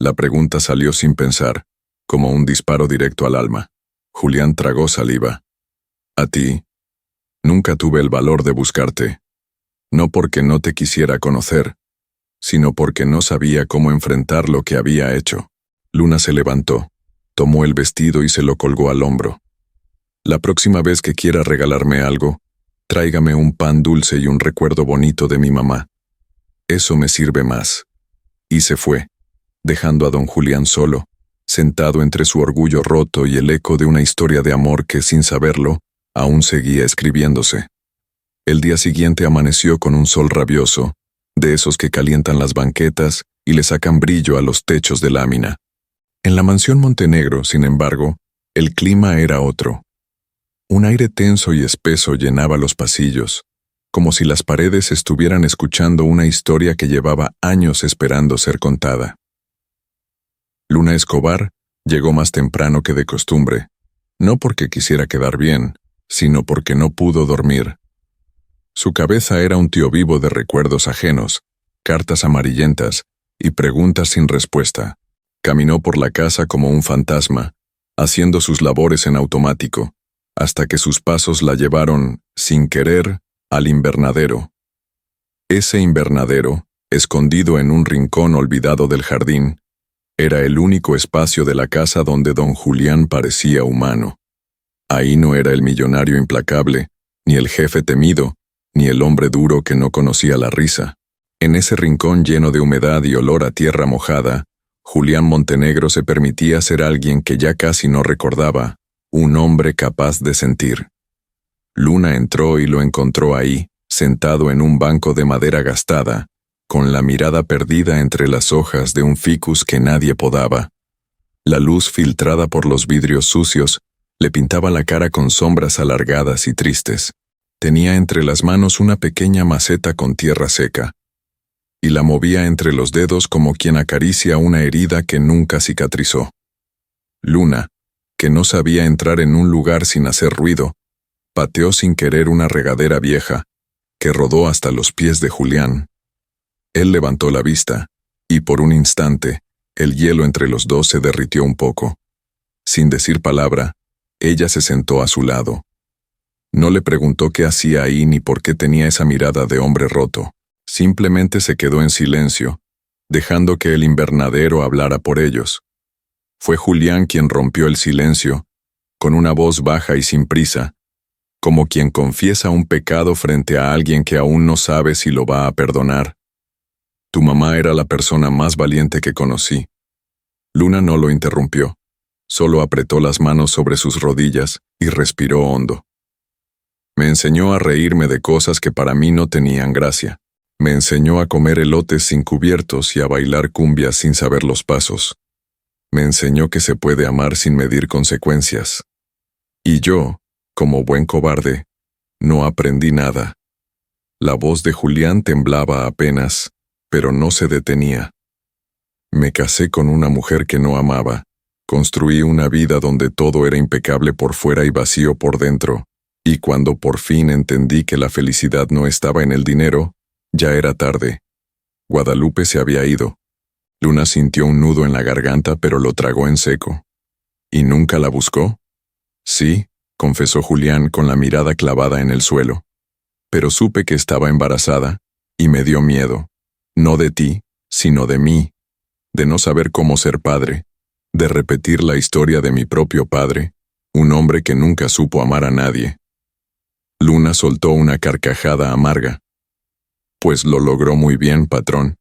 Speaker 1: La pregunta salió sin pensar, como un disparo directo al alma. Julián tragó saliva. ¿A ti? Nunca tuve el valor de buscarte. No porque no te quisiera conocer, sino porque no sabía cómo enfrentar lo que había hecho. Luna se levantó, tomó el vestido y se lo colgó al hombro. La próxima vez que quiera regalarme algo, tráigame un pan dulce y un recuerdo bonito de mi mamá. Eso me sirve más. Y se fue, dejando a don Julián solo, sentado entre su orgullo roto y el eco de una historia de amor que, sin saberlo, aún seguía escribiéndose. El día siguiente amaneció con un sol rabioso, de esos que calientan las banquetas y le sacan brillo a los techos de lámina. En la mansión Montenegro, sin embargo, el clima era otro. Un aire tenso y espeso llenaba los pasillos, como si las paredes estuvieran escuchando una historia que llevaba años esperando ser contada. Luna Escobar llegó más temprano que de costumbre, no porque quisiera quedar bien, sino porque no pudo dormir. Su cabeza era un tío vivo de recuerdos ajenos, cartas amarillentas y preguntas sin respuesta. Caminó por la casa como un fantasma, haciendo sus labores en automático, hasta que sus pasos la llevaron, sin querer, al invernadero. Ese invernadero, escondido en un rincón olvidado del jardín, era el único espacio de la casa donde don Julián parecía humano. Ahí no era el millonario implacable, ni el jefe temido, ni el hombre duro que no conocía la risa. En ese rincón lleno de humedad y olor a tierra mojada, Julián Montenegro se permitía ser alguien que ya casi no recordaba, un hombre capaz de sentir. Luna entró y lo encontró ahí, sentado en un banco de madera gastada, con la mirada perdida entre las hojas de un ficus que nadie podaba. La luz filtrada por los vidrios sucios le pintaba la cara con sombras alargadas y tristes. Tenía entre las manos una pequeña maceta con tierra seca, y la movía entre los dedos como quien acaricia una herida que nunca cicatrizó. Luna, que no sabía entrar en un lugar sin hacer ruido, pateó sin querer una regadera vieja, que rodó hasta los pies de Julián. Él levantó la vista, y por un instante, El hielo entre los dos se derritió un poco. Sin decir palabra, ella se sentó a su lado. No le preguntó qué hacía ahí ni por qué tenía esa mirada de hombre roto. Simplemente se quedó en silencio, dejando que el invernadero hablara por ellos. Fue Julián quien rompió el silencio, con una voz baja y sin prisa, como quien confiesa un pecado frente a alguien que aún no sabe si lo va a perdonar. Tu mamá era la persona más valiente que conocí. Luna no lo interrumpió, solo apretó las manos sobre sus rodillas y respiró hondo. Me enseñó a reírme de cosas que para mí no tenían gracia. Me enseñó a comer elotes sin cubiertos y a bailar cumbias sin saber los pasos. Me enseñó que se puede amar sin medir consecuencias. Y yo, como buen cobarde, no aprendí nada. La voz de Julián temblaba apenas, pero no se detenía. Me casé con una mujer que no amaba. Construí una vida donde todo era impecable por fuera y vacío por dentro. Y cuando por fin entendí que la felicidad no estaba en el dinero, ya era tarde. Guadalupe se había ido. Luna sintió un nudo en la garganta, pero lo tragó en seco. ¿Y nunca la buscó? Sí, confesó Julián con la mirada clavada en el suelo. Pero supe que estaba embarazada, y me dio miedo. No de ti, sino de mí. De no saber cómo ser padre. De repetir la historia de mi propio padre, un hombre que nunca supo amar a nadie. Luna soltó una carcajada amarga. Pues lo logró muy bien, patrón.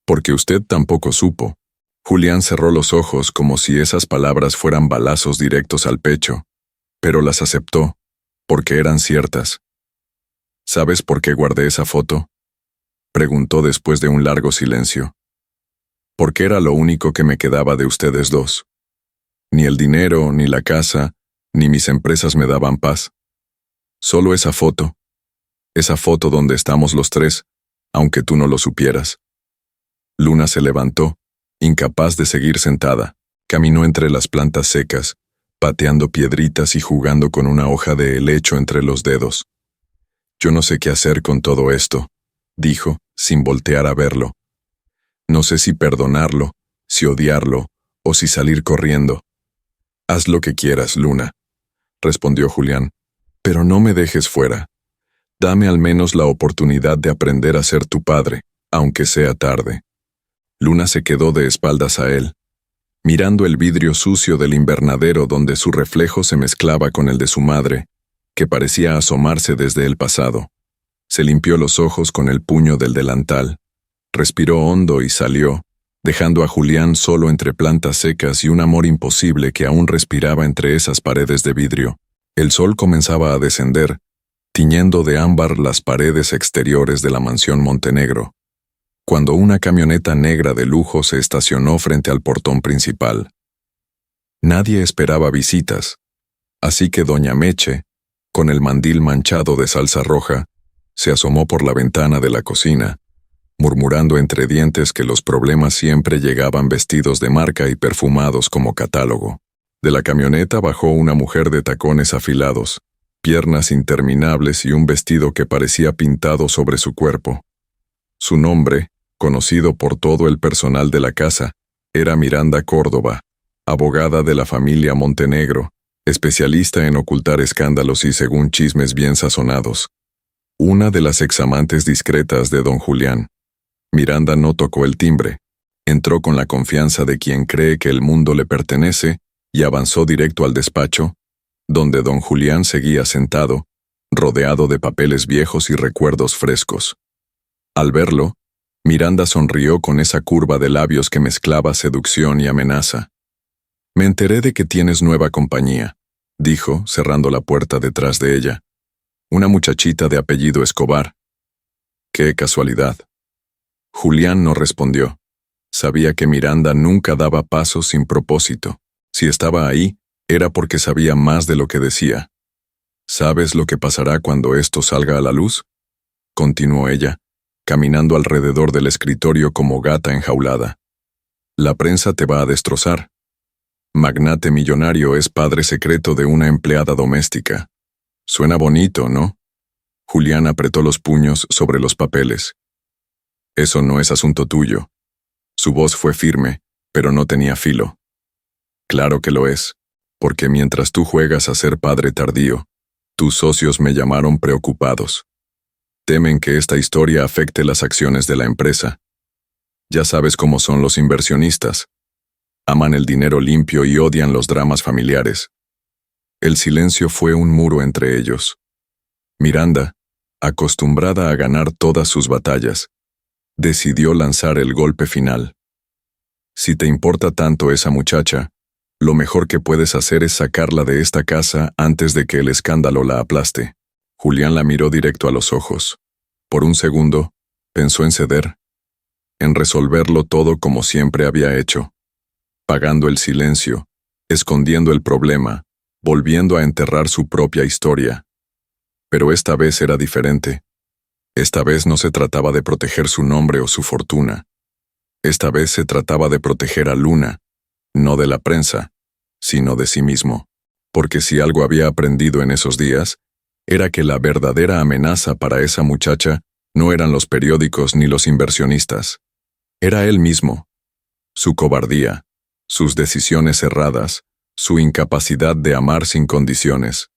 Speaker 1: Porque usted tampoco supo. Julián cerró los ojos como si esas palabras fueran balazos directos al pecho, pero las aceptó, porque eran ciertas. ¿Sabes por qué guardé esa foto? Preguntó después de un largo silencio. Porque era lo único que me quedaba de ustedes dos. Ni el dinero, ni la casa, ni mis empresas me daban paz. Solo esa foto donde estamos los tres, aunque tú no lo supieras. Luna se levantó, incapaz de seguir sentada. Caminó entre las plantas secas, pateando piedritas y jugando con una hoja de helecho entre los dedos. Yo no sé qué hacer con todo esto, dijo, sin voltear a verlo. No sé si perdonarlo, si odiarlo, o si salir corriendo. Haz lo que quieras, Luna, respondió Julián, pero no me dejes fuera. Dame al menos la oportunidad de aprender a ser tu padre, aunque sea tarde. Luna se quedó de espaldas a él, mirando el vidrio sucio del invernadero donde su reflejo se mezclaba con el de su madre, que parecía asomarse desde el pasado. Se limpió los ojos con el puño del delantal, respiró hondo y salió, dejando a Julián solo entre plantas secas y un amor imposible que aún respiraba entre esas paredes de vidrio. El sol comenzaba a descender, tiñendo de ámbar las paredes exteriores de la mansión Montenegro, cuando una camioneta negra de lujo se estacionó frente al portón principal. Nadie esperaba visitas, así que doña Meche, con el mandil manchado de salsa roja, se asomó por la ventana de la cocina, murmurando entre dientes que los problemas siempre llegaban vestidos de marca y perfumados como catálogo. De la camioneta bajó una mujer de tacones afilados, piernas interminables y un vestido que parecía pintado sobre su cuerpo. Su nombre, conocido por todo el personal de la casa, era Miranda Córdoba, abogada de la familia Montenegro, especialista en ocultar escándalos y según chismes bien sazonados. Una de las examantes discretas de don Julián. Miranda no tocó el timbre. Entró con la confianza de quien cree que el mundo le pertenece y avanzó directo al despacho, donde don Julián seguía sentado, rodeado de papeles viejos y recuerdos frescos. Al verlo, Miranda sonrió con esa curva de labios que mezclaba seducción y amenaza. «Me enteré de que tienes nueva compañía», dijo, cerrando la puerta detrás de ella. «Una muchachita de apellido Escobar». «Qué casualidad». Julián no respondió. Sabía que Miranda nunca daba pasos sin propósito. Si estaba ahí, era porque sabía más de lo que decía. «¿Sabes lo que pasará cuando esto salga a la luz?», continuó ella, caminando alrededor del escritorio como gata enjaulada. «La prensa te va a destrozar. Magnate millonario es padre secreto de una empleada doméstica. Suena bonito, ¿no?». Julián apretó los puños sobre los papeles. «Eso no es asunto tuyo». Su voz fue firme, pero no tenía filo. Claro que lo es, porque mientras tú juegas a ser padre tardío, tus socios me llamaron preocupados. Temen que esta historia afecte las acciones de la empresa. Ya sabes cómo son los inversionistas. Aman el dinero limpio y odian los dramas familiares. El silencio fue un muro entre ellos. Miranda, acostumbrada a ganar todas sus batallas, decidió lanzar el golpe final. Si te importa tanto esa muchacha, lo mejor que puedes hacer es sacarla de esta casa antes de que el escándalo la aplaste. Julián la miró directo a los ojos. Por un segundo, pensó en ceder, en resolverlo todo como siempre había hecho, pagando el silencio, escondiendo el problema, volviendo a enterrar su propia historia. Pero esta vez era diferente. Esta vez no se trataba de proteger su nombre o su fortuna. Esta vez se trataba de proteger a Luna, no de la prensa, sino de sí mismo. Porque si algo había aprendido en esos días, era que la verdadera amenaza para esa muchacha no eran los periódicos ni los inversionistas. Era él mismo. Su cobardía, sus decisiones erradas, su incapacidad de amar sin condiciones.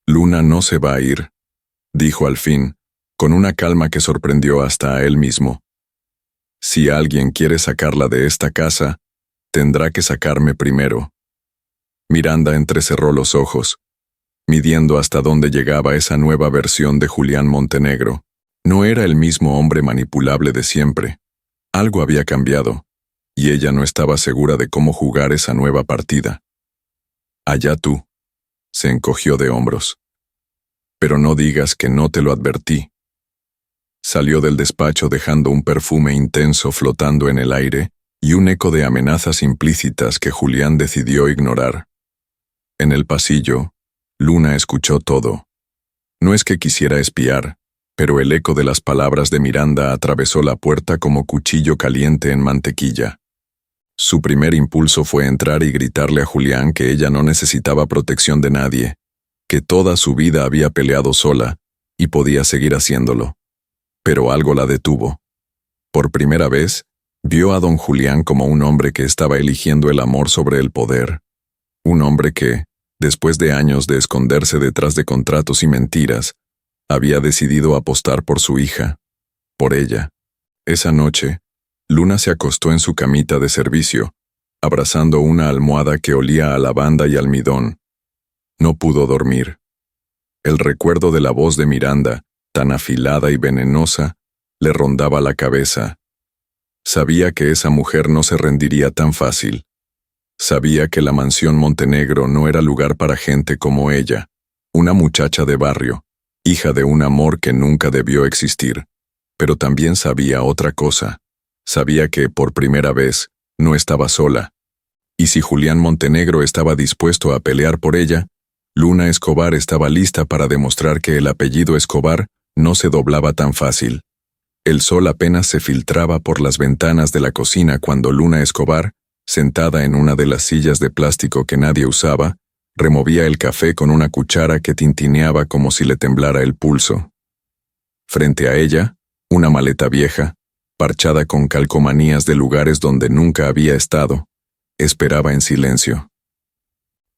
Speaker 1: Luna no se va a ir, dijo al fin, con una calma que sorprendió hasta a él mismo. Si alguien quiere sacarla de esta casa, tendrá que sacarme primero. Miranda entrecerró los ojos, midiendo hasta dónde llegaba esa nueva versión de Julián Montenegro. No era el mismo hombre manipulable de siempre. Algo había cambiado, y ella no estaba segura de cómo jugar esa nueva partida. Allá tú. Se encogió de hombros. Pero no digas que no te lo advertí. Salió del despacho dejando un perfume intenso flotando en el aire y un eco de amenazas implícitas que Julián decidió ignorar. En el pasillo, Luna escuchó todo. No es que quisiera espiar, pero el eco de las palabras de Miranda atravesó la puerta como cuchillo caliente en mantequilla. Su primer impulso fue entrar y gritarle a Julián que ella no necesitaba protección de nadie, que toda su vida había peleado sola, y podía seguir haciéndolo. Pero algo la detuvo. Por primera vez, vio a don Julián como un hombre que estaba eligiendo el amor sobre el poder. Un hombre que, después de años de esconderse detrás de contratos y mentiras, había decidido apostar por su hija, por ella. Esa noche, Luna se acostó en su camita de servicio, abrazando una almohada que olía a lavanda y almidón. No pudo dormir. El recuerdo de la voz de Miranda, tan afilada y venenosa, le rondaba la cabeza. Sabía que esa mujer no se rendiría tan fácil. Sabía que la mansión Montenegro no era lugar para gente como ella, una muchacha de barrio, hija de un amor que nunca debió existir. Pero también sabía otra cosa. Sabía que, por primera vez, no estaba sola. Y si Julián Montenegro estaba dispuesto a pelear por ella, Luna Escobar estaba lista para demostrar que el apellido Escobar no se doblaba tan fácil. El sol apenas se filtraba por las ventanas de la cocina cuando Luna Escobar, sentada en una de las sillas de plástico que nadie usaba, removía el café con una cuchara que tintineaba como si le temblara el pulso. Frente a ella, una maleta vieja, parchada con calcomanías de lugares donde nunca había estado, esperaba en silencio.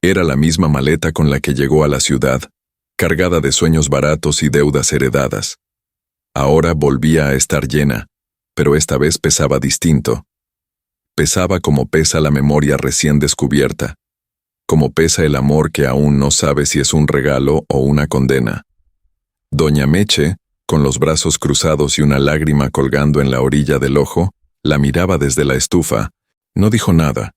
Speaker 1: Era la misma maleta con la que llegó a la ciudad, cargada de sueños baratos y deudas heredadas. Ahora volvía a estar llena, pero esta vez pesaba distinto. Pesaba como pesa la memoria recién descubierta, como pesa el amor que aún no sabe si es un regalo o una condena. Doña Meche, con los brazos cruzados y una lágrima colgando en la orilla del ojo, la miraba desde la estufa. No dijo nada,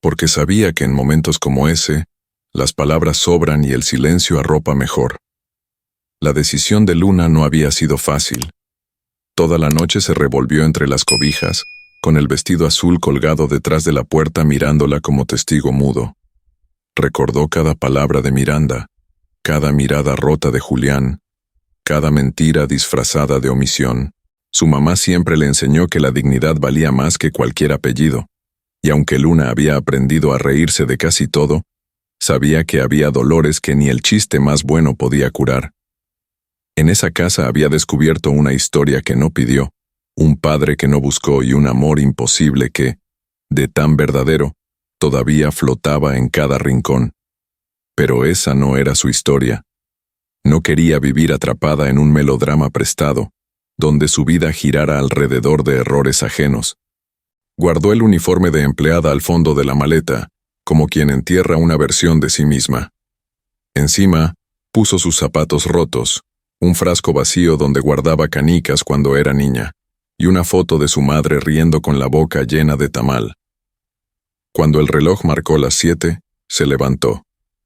Speaker 1: porque sabía que en momentos como ese, las palabras sobran y el silencio arropa mejor. La decisión de Luna no había sido fácil. Toda la noche se revolvió entre las cobijas, con el vestido azul colgado detrás de la puerta mirándola como testigo mudo. Recordó cada palabra de Miranda, cada mirada rota de Julián, cada mentira disfrazada de omisión. Su mamá siempre le enseñó que la dignidad valía más que cualquier apellido, y aunque Luna había aprendido a reírse de casi todo, sabía que había dolores que ni el chiste más bueno podía curar. En esa casa había descubierto una historia que no pidió, un padre que no buscó y un amor imposible que, de tan verdadero, todavía flotaba en cada rincón. Pero esa no era su historia. No quería vivir atrapada en un melodrama prestado, donde su vida girara alrededor de errores ajenos. Guardó el uniforme de empleada al fondo de la maleta, como quien entierra una versión de sí misma. Encima, puso sus zapatos rotos, un frasco vacío donde guardaba canicas cuando era niña, y una foto de su madre riendo con la boca llena de tamal. Cuando el reloj marcó las 7, se levantó,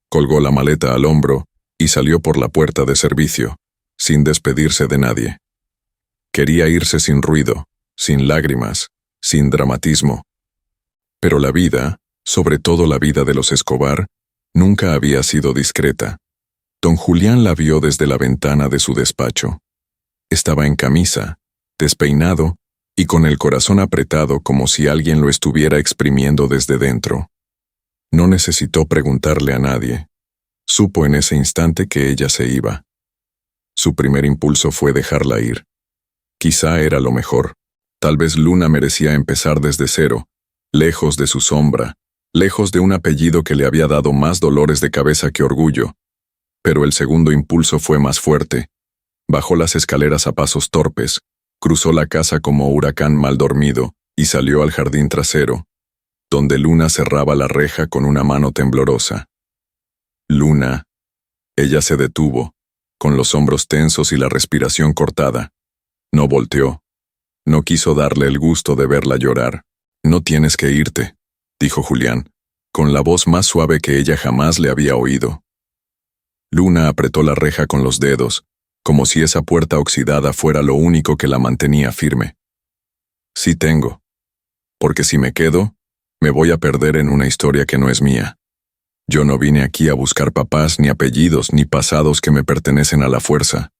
Speaker 1: colgó la maleta al hombro y salió por la puerta de servicio, sin despedirse de nadie. Quería irse sin ruido, sin lágrimas, sin dramatismo. Pero la vida, sobre todo la vida de los Escobar, nunca había sido discreta. Don Julián la vio desde la ventana de su despacho. Estaba en camisa, despeinado y con el corazón apretado como si alguien lo estuviera exprimiendo desde dentro. No necesitó preguntarle a nadie. Supo en ese instante que ella se iba. Su primer impulso fue dejarla ir. Quizá era lo mejor. Tal vez Luna merecía empezar desde cero, lejos de su sombra, lejos de un apellido que le había dado más dolores de cabeza que orgullo. Pero el segundo impulso fue más fuerte. Bajó las escaleras a pasos torpes, cruzó la casa como huracán mal dormido y salió al jardín trasero, donde Luna cerraba la reja con una mano temblorosa. Luna. Ella se detuvo, con los hombros tensos y la respiración cortada. No volteó. No quiso darle el gusto de verla llorar. «No tienes que irte», dijo Julián, con la voz más suave que ella jamás le había oído. Luna apretó la reja con los dedos, como si esa puerta oxidada fuera lo único que la mantenía firme. «Sí tengo. Porque si me quedo, me voy a perder en una historia que no es mía. Yo no vine aquí a buscar papás, ni apellidos, ni pasados que me pertenecen a la fuerza».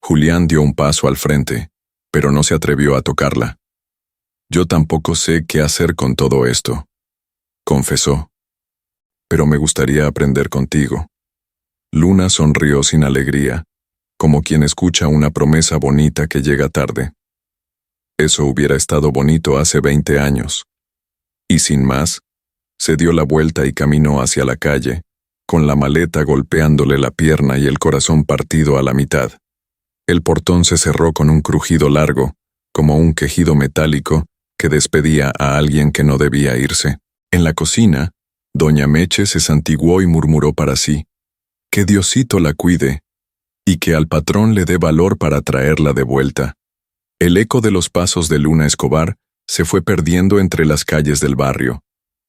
Speaker 1: Julián dio un paso al frente, pero no se atrevió a tocarla. «Yo tampoco sé qué hacer con todo esto», confesó. «Pero me gustaría aprender contigo». Luna sonrió sin alegría, como quien escucha una promesa bonita que llega tarde. Eso hubiera estado bonito hace 20 años. Y sin más, se dio la vuelta y caminó hacia la calle, con la maleta golpeándole la pierna y el corazón partido a la mitad. El portón se cerró con un crujido largo, como un quejido metálico que despedía a alguien que no debía irse. En la cocina, doña Meche se santiguó y murmuró para sí: «Que Diosito la cuide, y que al patrón le dé valor para traerla de vuelta». El eco de los pasos de Luna Escobar se fue perdiendo entre las calles del barrio,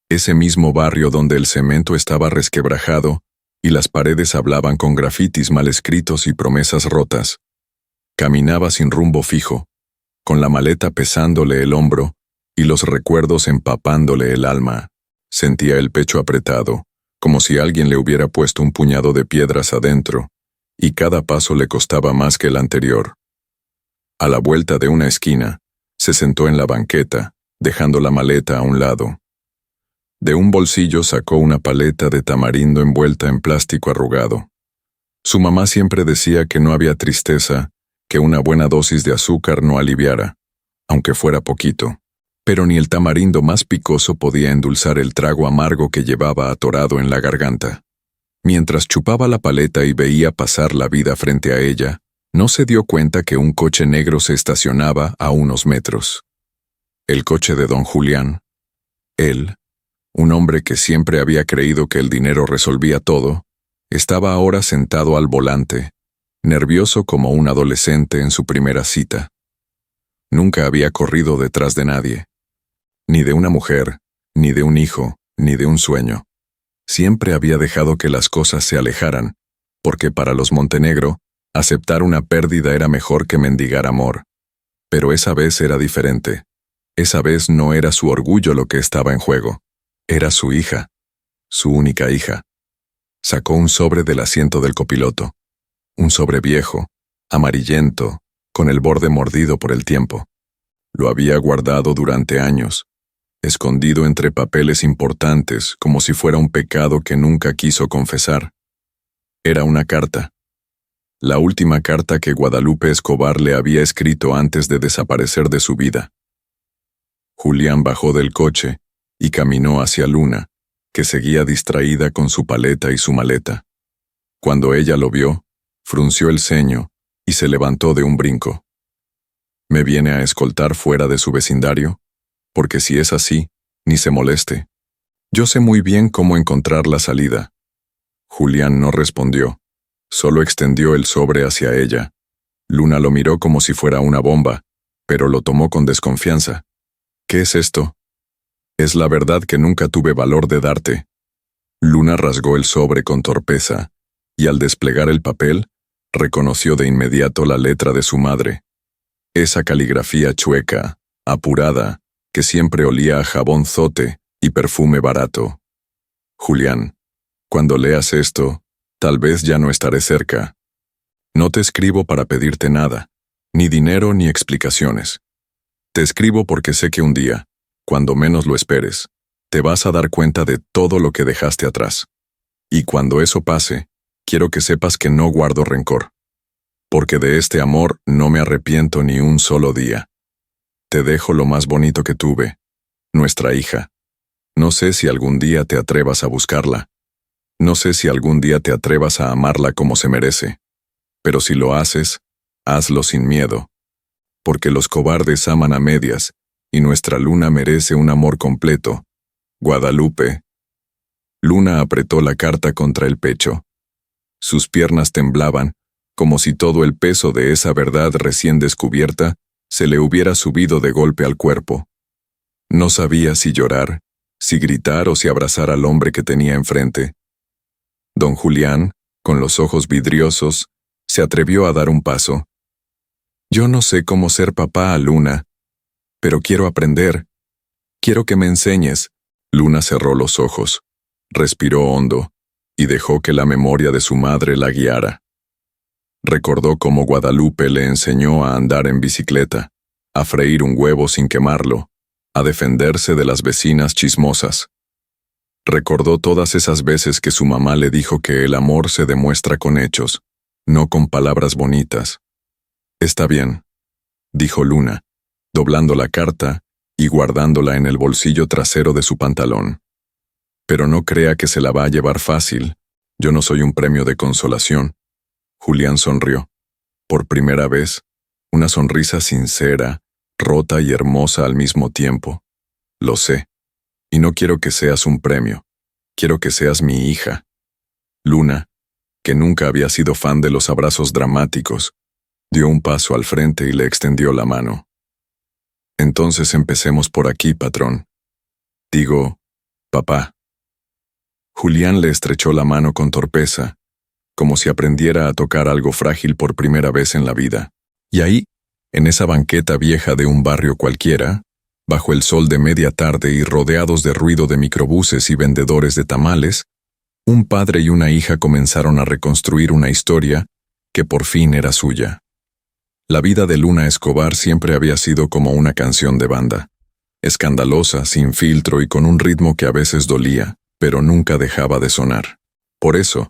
Speaker 1: ese mismo barrio donde el cemento estaba resquebrajado y las paredes hablaban con grafitis mal escritos y promesas rotas. Caminaba sin rumbo fijo, con la maleta pesándole el hombro y los recuerdos empapándole el alma. Sentía el pecho apretado, como si alguien le hubiera puesto un puñado de piedras adentro, y cada paso le costaba más que el anterior. A la vuelta de una esquina, se sentó en la banqueta, dejando la maleta a un lado. De un bolsillo sacó una paleta de tamarindo envuelta en plástico arrugado. Su mamá siempre decía que no había tristeza que una buena dosis de azúcar no aliviara, aunque fuera poquito. Pero ni el tamarindo más picoso podía endulzar el trago amargo que llevaba atorado en la garganta. Mientras chupaba la paleta y veía pasar la vida frente a ella, no se dio cuenta que un coche negro se estacionaba a unos metros. El coche de don Julián. Él, un hombre que siempre había creído que el dinero resolvía todo, estaba ahora sentado al volante, nervioso como un adolescente en su primera cita. Nunca había corrido detrás de nadie. Ni de una mujer, ni de un hijo, ni de un sueño. Siempre había dejado que las cosas se alejaran, porque para los Montenegro, aceptar una pérdida era mejor que mendigar amor. Pero esa vez era diferente. Esa vez no era su orgullo lo que estaba en juego. Era su hija. Su única hija. Sacó un sobre del asiento del copiloto. Un sobre viejo, amarillento, con el borde mordido por el tiempo. Lo había guardado durante años, escondido entre papeles importantes como si fuera un pecado que nunca quiso confesar. Era una carta. La última carta que Guadalupe Escobar le había escrito antes de desaparecer de su vida. Julián bajó del coche y caminó hacia Luna, que seguía distraída con su paleta y su maleta. Cuando ella lo vio, frunció el ceño y se levantó de un brinco. ¿Me viene a escoltar fuera de su vecindario? Porque si es así, ni se moleste. Yo sé muy bien cómo encontrar la salida. Julián no respondió, solo extendió el sobre hacia ella. Luna lo miró como si fuera una bomba, pero lo tomó con desconfianza. ¿Qué es esto? Es la verdad que nunca tuve valor de darte. Luna rasgó el sobre con torpeza, y al desplegar el papel, reconoció de inmediato la letra de su madre. Esa caligrafía chueca, apurada, que siempre olía a jabón zote y perfume barato. Julián, cuando leas esto, tal vez ya no estaré cerca. No te escribo para pedirte nada, ni dinero ni explicaciones. Te escribo porque sé que un día, cuando menos lo esperes, te vas a dar cuenta de todo lo que dejaste atrás. Y cuando eso pase, quiero que sepas que no guardo rencor. Porque de este amor no me arrepiento ni un solo día. Te dejo lo más bonito que tuve, nuestra hija. No sé si algún día te atrevas a buscarla. No sé si algún día te atrevas a amarla como se merece. Pero si lo haces, hazlo sin miedo. Porque los cobardes aman a medias, y nuestra Luna merece un amor completo. Guadalupe. Luna apretó la carta contra el pecho. Sus piernas temblaban, como si todo el peso de esa verdad recién descubierta se le hubiera subido de golpe al cuerpo. No sabía si llorar, si gritar o si abrazar al hombre que tenía enfrente. Don Julián, con los ojos vidriosos, se atrevió a dar un paso. Yo no sé cómo ser papá a Luna, pero quiero aprender. Quiero que me enseñes. Luna cerró los ojos, respiró hondo y dejó que la memoria de su madre la guiara. Recordó cómo Guadalupe le enseñó a andar en bicicleta, a freír un huevo sin quemarlo, a defenderse de las vecinas chismosas. Recordó todas esas veces que su mamá le dijo que el amor se demuestra con hechos, no con palabras bonitas. Está bien, dijo Luna, doblando la carta y guardándola en el bolsillo trasero de su pantalón. Pero no crea que se la va a llevar fácil. Yo no soy un premio de consolación. Julián sonrió. Por primera vez, una sonrisa sincera, rota y hermosa al mismo tiempo. Lo sé. Y no quiero que seas un premio. Quiero que seas mi hija. Luna, que nunca había sido fan de los abrazos dramáticos, dio un paso al frente y le extendió la mano. Entonces empecemos por aquí, patrón. Digo, papá. Julián le estrechó la mano con torpeza, como si aprendiera a tocar algo frágil por primera vez en la vida. Y ahí, en esa banqueta vieja de un barrio cualquiera, bajo el sol de media tarde y rodeados de ruido de microbuses y vendedores de tamales, un padre y una hija comenzaron a reconstruir una historia que por fin era suya. La vida de Luna Escobar siempre había sido como una canción de banda, escandalosa, sin filtro y con un ritmo que a veces dolía, pero nunca dejaba de sonar. Por eso,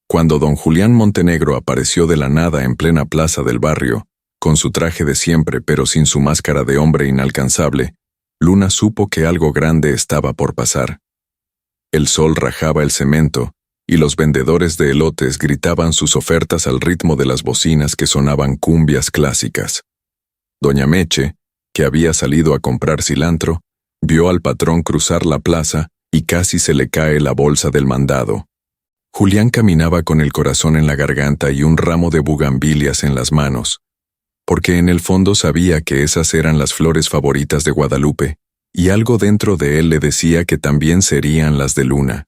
Speaker 1: cuando don Julián Montenegro apareció de la nada en plena plaza del barrio, con su traje de siempre pero sin su máscara de hombre inalcanzable, Luna supo que algo grande estaba por pasar. El sol rajaba el cemento, y los vendedores de elotes gritaban sus ofertas al ritmo de las bocinas que sonaban cumbias clásicas. Doña Meche, que había salido a comprar cilantro, vio al patrón cruzar la plaza y casi se le cae la bolsa del mandado. Julián caminaba con el corazón en la garganta y un ramo de bugambilias en las manos, porque en el fondo sabía que esas eran las flores favoritas de Guadalupe, y algo dentro de él le decía que también serían las de Luna.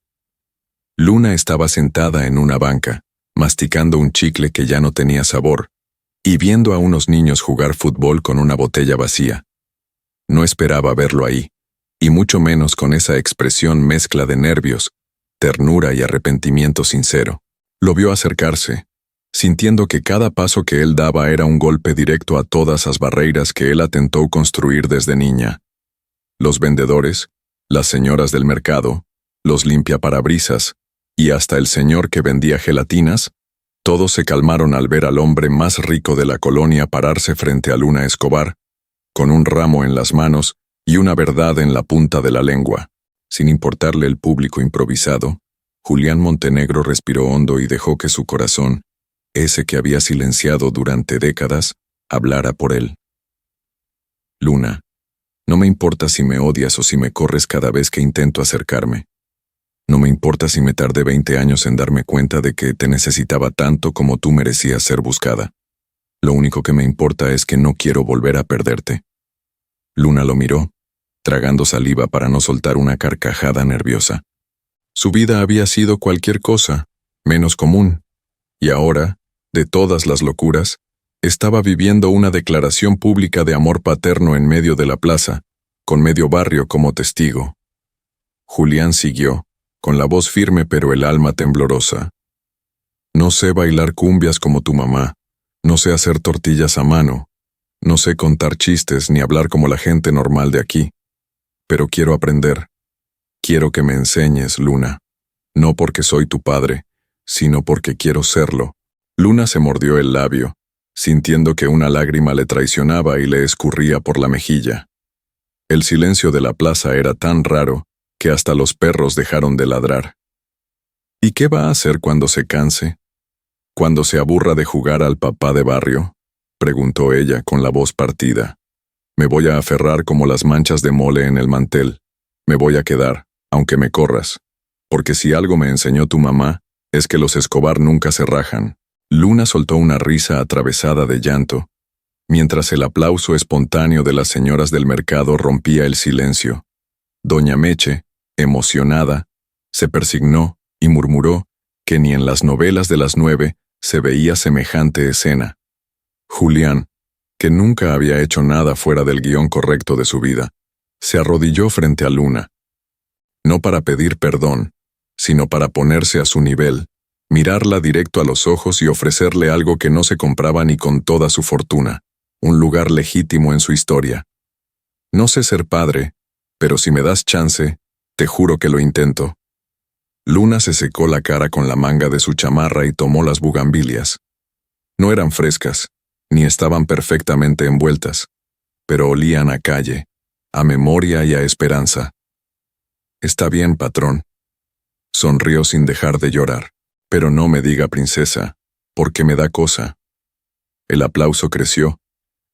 Speaker 1: Luna estaba sentada en una banca, masticando un chicle que ya no tenía sabor, y viendo a unos niños jugar fútbol con una botella vacía. No esperaba verlo ahí, y mucho menos con esa expresión mezcla de nervios, ternura y arrepentimiento sincero. Lo vio acercarse, sintiendo que cada paso que él daba era un golpe directo a todas las barreras que él atentó construir desde niña. Los vendedores, las señoras del mercado, los limpiaparabrisas, y hasta el señor que vendía gelatinas, todos se calmaron al ver al hombre más rico de la colonia pararse frente a Luna Escobar, con un ramo en las manos y una verdad en la punta de la lengua. Sin importarle el público improvisado, Julián Montenegro respiró hondo y dejó que su corazón, ese que había silenciado durante décadas, hablara por él. Luna, no me importa si me odias o si me corres cada vez que intento acercarme. No me importa si me tardé 20 años en darme cuenta de que te necesitaba tanto como tú merecías ser buscada. Lo único que me importa es que no quiero volver a perderte. Luna lo miró, tragando saliva para no soltar una carcajada nerviosa. Su vida había sido cualquier cosa, menos común, y ahora, de todas las locuras, estaba viviendo una declaración pública de amor paterno en medio de la plaza, con medio barrio como testigo. Julián siguió, con la voz firme pero el alma temblorosa. No sé bailar cumbias como tu mamá, no sé hacer tortillas a mano, no sé contar chistes ni hablar como la gente normal de aquí, pero quiero aprender. Quiero que me enseñes, Luna, no porque soy tu padre, sino porque quiero serlo. Luna se mordió el labio, sintiendo que una lágrima le traicionaba y le escurría por la mejilla. El silencio de la plaza era tan raro que hasta los perros dejaron de ladrar. ¿Y qué va a hacer cuando se canse? ¿Cuando se aburra de jugar al papá de barrio? Preguntó ella con la voz partida. Me voy a aferrar como las manchas de mole en el mantel. Me voy a quedar, aunque me corras. Porque si algo me enseñó tu mamá, es que los Escobar nunca se rajan. Luna soltó una risa atravesada de llanto, mientras el aplauso espontáneo de las señoras del mercado rompía el silencio. Doña Meche, emocionada, se persignó y murmuró que ni en las novelas de las 9 se veía semejante escena. Julián, que nunca había hecho nada fuera del guión correcto de su vida, se arrodilló frente a Luna. No para pedir perdón, sino para ponerse a su nivel, mirarla directo a los ojos y ofrecerle algo que no se compraba ni con toda su fortuna, un lugar legítimo en su historia. No sé ser padre, pero si me das chance, te juro que lo intento. Luna se secó la cara con la manga de su chamarra y tomó las bugambilias. No eran frescas, ni estaban perfectamente envueltas, pero olían a calle, a memoria y a esperanza. Está bien, patrón. Sonrió sin dejar de llorar. Pero no me diga princesa, porque me da cosa. El aplauso creció.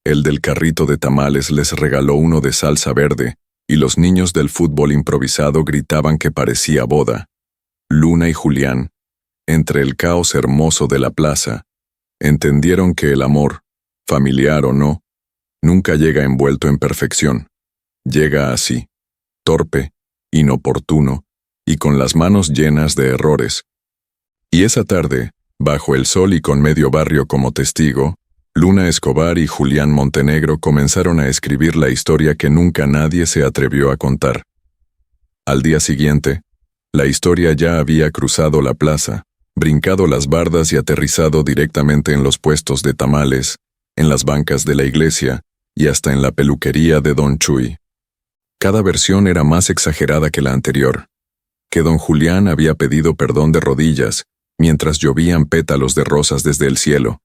Speaker 1: El del carrito de tamales les regaló uno de salsa verde, y los niños del fútbol improvisado gritaban que parecía boda. Luna y Julián, entre el caos hermoso de la plaza, entendieron que el amor, familiar o no, nunca llega envuelto en perfección. Llega así, torpe, inoportuno, y con las manos llenas de errores. Y esa tarde, bajo el sol y con medio barrio como testigo, Luna Escobar y Julián Montenegro comenzaron a escribir la historia que nunca nadie se atrevió a contar. Al día siguiente, la historia ya había cruzado la plaza, brincado las bardas y aterrizado directamente en los puestos de tamales, en las bancas de la iglesia y hasta en la peluquería de Don Chuy. Cada versión era más exagerada que la anterior, que don Julián había pedido perdón de rodillas, mientras llovían pétalos de rosas desde el cielo,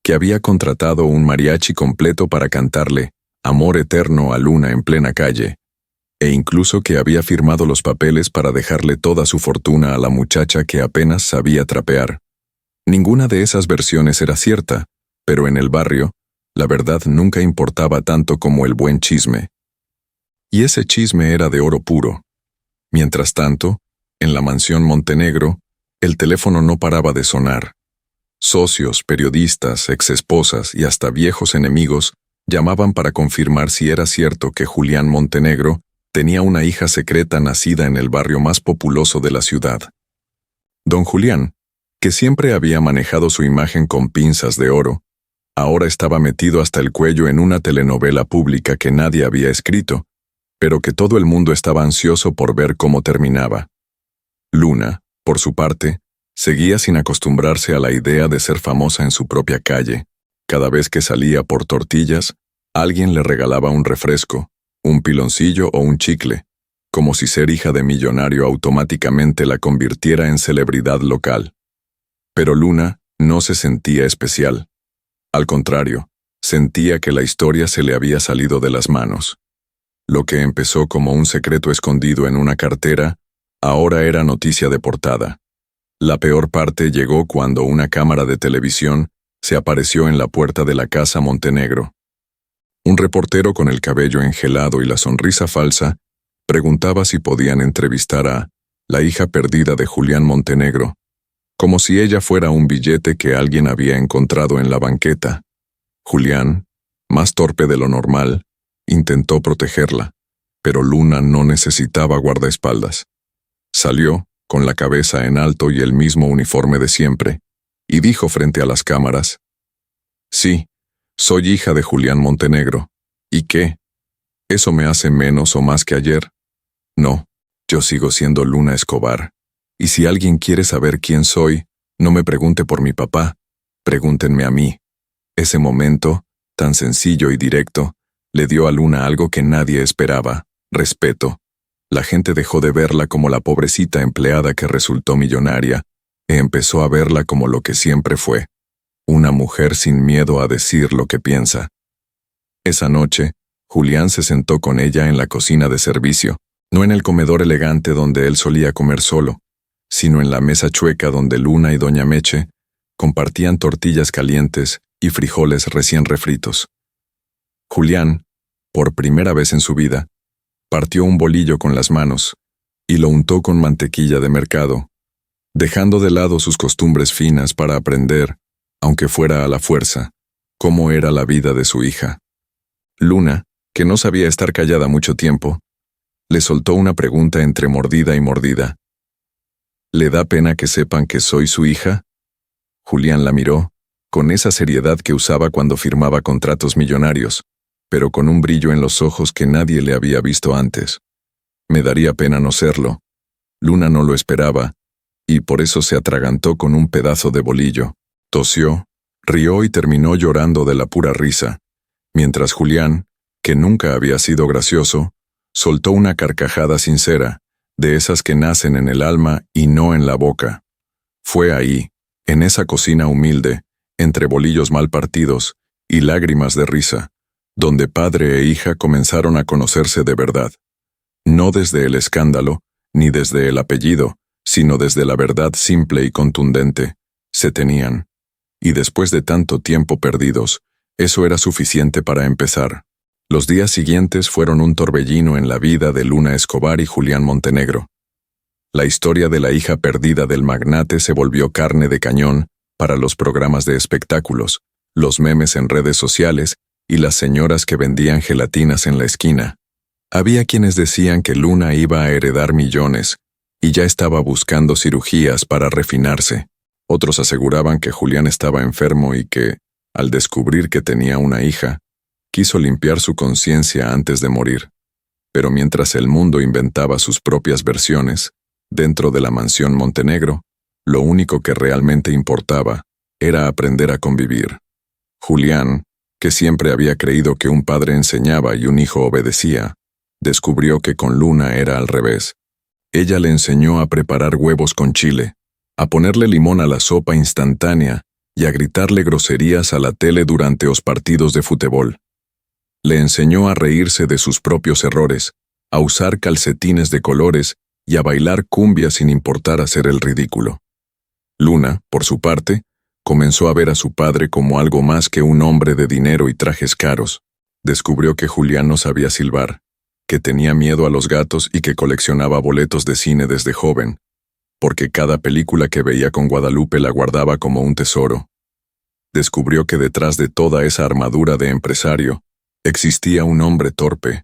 Speaker 1: que había contratado un mariachi completo para cantarle Amor Eterno a Luna en plena calle, e incluso que había firmado los papeles para dejarle toda su fortuna a la muchacha que apenas sabía trapear. Ninguna de esas versiones era cierta, pero en el barrio, la verdad nunca importaba tanto como el buen chisme. Y ese chisme era de oro puro. Mientras tanto, en la mansión Montenegro, el teléfono no paraba de sonar. Socios, periodistas, exesposas y hasta viejos enemigos llamaban para confirmar si era cierto que Julián Montenegro tenía una hija secreta nacida en el barrio más populoso de la ciudad. Don Julián, que siempre había manejado su imagen con pinzas de oro, ahora estaba metido hasta el cuello en una telenovela pública que nadie había escrito, pero que todo el mundo estaba ansioso por ver cómo terminaba. Luna, por su parte, seguía sin acostumbrarse a la idea de ser famosa en su propia calle. Cada vez que salía por tortillas, alguien le regalaba un refresco, un piloncillo o un chicle, como si ser hija de millonario automáticamente la convirtiera en celebridad local. Pero Luna no se sentía especial. Al contrario, sentía que la historia se le había salido de las manos. Lo que empezó como un secreto escondido en una cartera, ahora era noticia de portada. La peor parte llegó cuando una cámara de televisión se apareció en la puerta de la casa Montenegro. Un reportero con el cabello engelado y la sonrisa falsa preguntaba si podían entrevistar a la hija perdida de Julián Montenegro, como si ella fuera un billete que alguien había encontrado en la banqueta. Julián, más torpe de lo normal, intentó protegerla, pero Luna no necesitaba guardaespaldas. Salió, con la cabeza en alto y el mismo uniforme de siempre, y dijo frente a las cámaras: «Sí, soy hija de Julián Montenegro. ¿Y qué? ¿Eso me hace menos o más que ayer? No, yo sigo siendo Luna Escobar. Y si alguien quiere saber quién soy, no me pregunte por mi papá, pregúntenme a mí». Ese momento, tan sencillo y directo, le dio a Luna algo que nadie esperaba: respeto. La gente dejó de verla como la pobrecita empleada que resultó millonaria, e empezó a verla como lo que siempre fue: una mujer sin miedo a decir lo que piensa. Esa noche, Julián se sentó con ella en la cocina de servicio, no en el comedor elegante donde él solía comer solo, sino en la mesa chueca donde Luna y Doña Meche compartían tortillas calientes y frijoles recién refritos. Julián, por primera vez en su vida, partió un bolillo con las manos y lo untó con mantequilla de mercado, dejando de lado sus costumbres finas para aprender, aunque fuera a la fuerza, cómo era la vida de su hija. Luna, que no sabía estar callada mucho tiempo, le soltó una pregunta entre mordida y mordida. «¿Le da pena que sepan que soy su hija?» Julián la miró, con esa seriedad que usaba cuando firmaba contratos millonarios, pero con un brillo en los ojos que nadie le había visto antes. «Me daría pena no serlo». Luna no lo esperaba, y por eso se atragantó con un pedazo de bolillo. Tosió, rió y terminó llorando de la pura risa, mientras Julián, que nunca había sido gracioso, soltó una carcajada sincera, de esas que nacen en el alma y no en la boca. Fue ahí, en esa cocina humilde, entre bolillos mal partidos y lágrimas de risa, donde padre e hija comenzaron a conocerse de verdad. No desde el escándalo, ni desde el apellido, sino desde la verdad simple y contundente. Se tenían. Y después de tanto tiempo perdidos, eso era suficiente para empezar. Los días siguientes fueron un torbellino en la vida de Luna Escobar y Julián Montenegro. La historia de la hija perdida del magnate se volvió carne de cañón para los programas de espectáculos, los memes en redes sociales y las señoras que vendían gelatinas en la esquina. Había quienes decían que Luna iba a heredar millones y ya estaba buscando cirugías para refinarse. Otros aseguraban que Julián estaba enfermo y que, al descubrir que tenía una hija, quiso limpiar su conciencia antes de morir. Pero mientras el mundo inventaba sus propias versiones, dentro de la mansión Montenegro, lo único que realmente importaba era aprender a convivir. Julián, que siempre había creído que un padre enseñaba y un hijo obedecía, descubrió que con Luna era al revés. Ella le enseñó a preparar huevos con chile, a ponerle limón a la sopa instantánea y a gritarle groserías a la tele durante los partidos de fútbol. Le enseñó a reírse de sus propios errores, a usar calcetines de colores y a bailar cumbia sin importar hacer el ridículo. Luna, por su parte, comenzó a ver a su padre como algo más que un hombre de dinero y trajes caros. Descubrió que Julián no sabía silbar, que tenía miedo a los gatos y que coleccionaba boletos de cine desde joven, porque cada película que veía con Guadalupe la guardaba como un tesoro. Descubrió que detrás de toda esa armadura de empresario, existía un hombre torpe,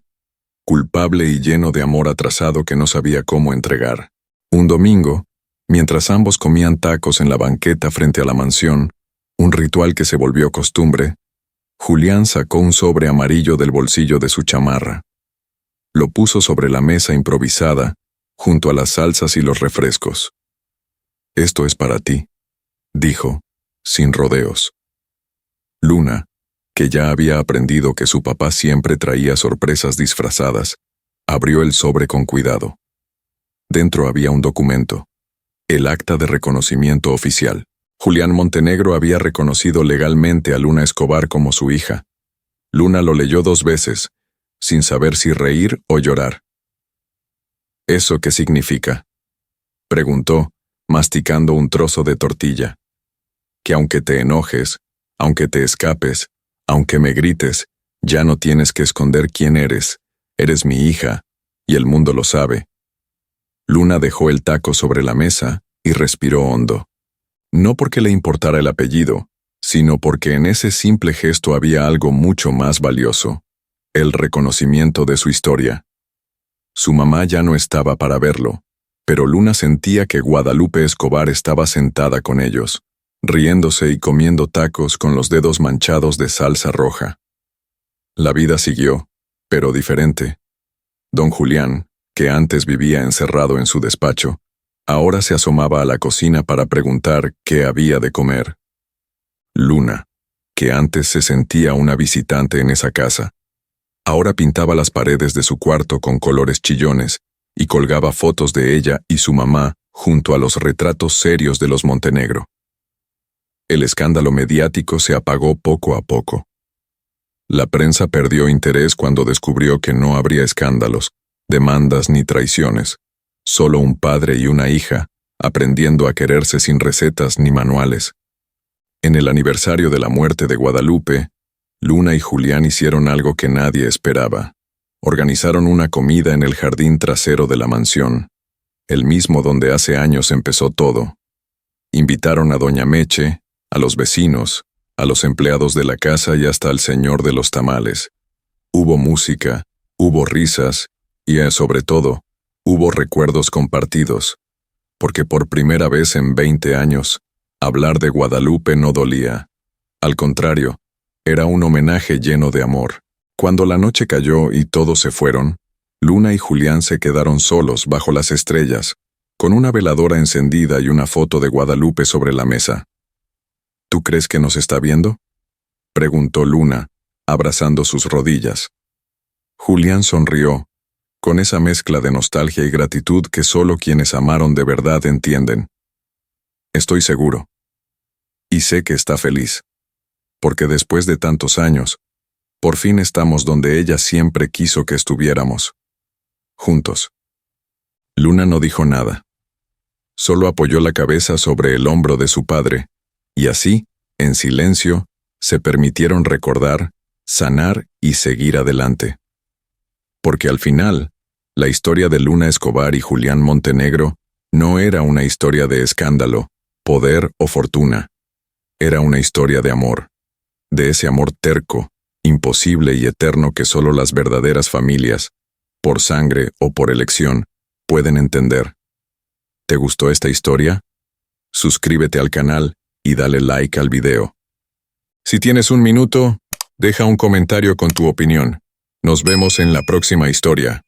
Speaker 1: culpable y lleno de amor atrasado que no sabía cómo entregar. Un domingo, mientras ambos comían tacos en la banqueta frente a la mansión, un ritual que se volvió costumbre, Julián sacó un sobre amarillo del bolsillo de su chamarra. Lo puso sobre la mesa improvisada, junto a las salsas y los refrescos. «Esto es para ti», dijo, sin rodeos. Luna, que ya había aprendido que su papá siempre traía sorpresas disfrazadas, abrió el sobre con cuidado. Dentro había un documento, el acta de reconocimiento oficial. Julián Montenegro había reconocido legalmente a Luna Escobar como su hija. Luna lo leyó 2 veces, sin saber si reír o llorar. ¿Eso qué significa?, preguntó, masticando un trozo de tortilla. Que aunque te enojes, aunque te escapes, aunque me grites, ya no tienes que esconder quién eres. Eres mi hija, y el mundo lo sabe. Luna dejó el taco sobre la mesa y respiró hondo. No porque le importara el apellido, sino porque en ese simple gesto había algo mucho más valioso: el reconocimiento de su historia. Su mamá ya no estaba para verlo, pero Luna sentía que Guadalupe Escobar estaba sentada con ellos, riéndose y comiendo tacos con los dedos manchados de salsa roja. La vida siguió, pero diferente. Don Julián, que antes vivía encerrado en su despacho, ahora se asomaba a la cocina para preguntar qué había de comer. Luna, que antes se sentía una visitante en esa casa, ahora pintaba las paredes de su cuarto con colores chillones y colgaba fotos de ella y su mamá junto a los retratos serios de los Montenegro. El escándalo mediático se apagó poco a poco. La prensa perdió interés cuando descubrió que no habría escándalos, demandas ni traiciones, solo un padre y una hija aprendiendo a quererse sin recetas ni manuales. En el aniversario de la muerte de Guadalupe, Luna y Julián hicieron algo que nadie esperaba. Organizaron una comida en el jardín trasero de la mansión, el mismo donde hace años empezó todo. Invitaron a Doña Meche, a los vecinos, a los empleados de la casa y hasta al señor de los tamales. Hubo música, hubo risas y, sobre todo, hubo recuerdos compartidos, porque por primera vez en 20 años, hablar de Guadalupe no dolía. Al contrario, era un homenaje lleno de amor. Cuando la noche cayó y todos se fueron, Luna y Julián se quedaron solos bajo las estrellas, con una veladora encendida y una foto de Guadalupe sobre la mesa. ¿Tú crees que nos está viendo?, preguntó Luna, abrazando sus rodillas. Julián sonrió, con esa mezcla de nostalgia y gratitud que solo quienes amaron de verdad entienden. Estoy seguro. Y sé que está feliz. Porque después de tantos años, por fin estamos donde ella siempre quiso que estuviéramos. Juntos. Luna no dijo nada. Solo apoyó la cabeza sobre el hombro de su padre, y así, en silencio, se permitieron recordar, sanar y seguir adelante. Porque al final, la historia de Luna Escobar y Julián Montenegro no era una historia de escándalo, poder o fortuna. Era una historia de amor. De ese amor terco, imposible y eterno que solo las verdaderas familias, por sangre o por elección, pueden entender. ¿Te gustó esta historia? Suscríbete al canal y dale like al video. Si tienes un minuto, deja un comentario con tu opinión. Nos vemos en la próxima historia.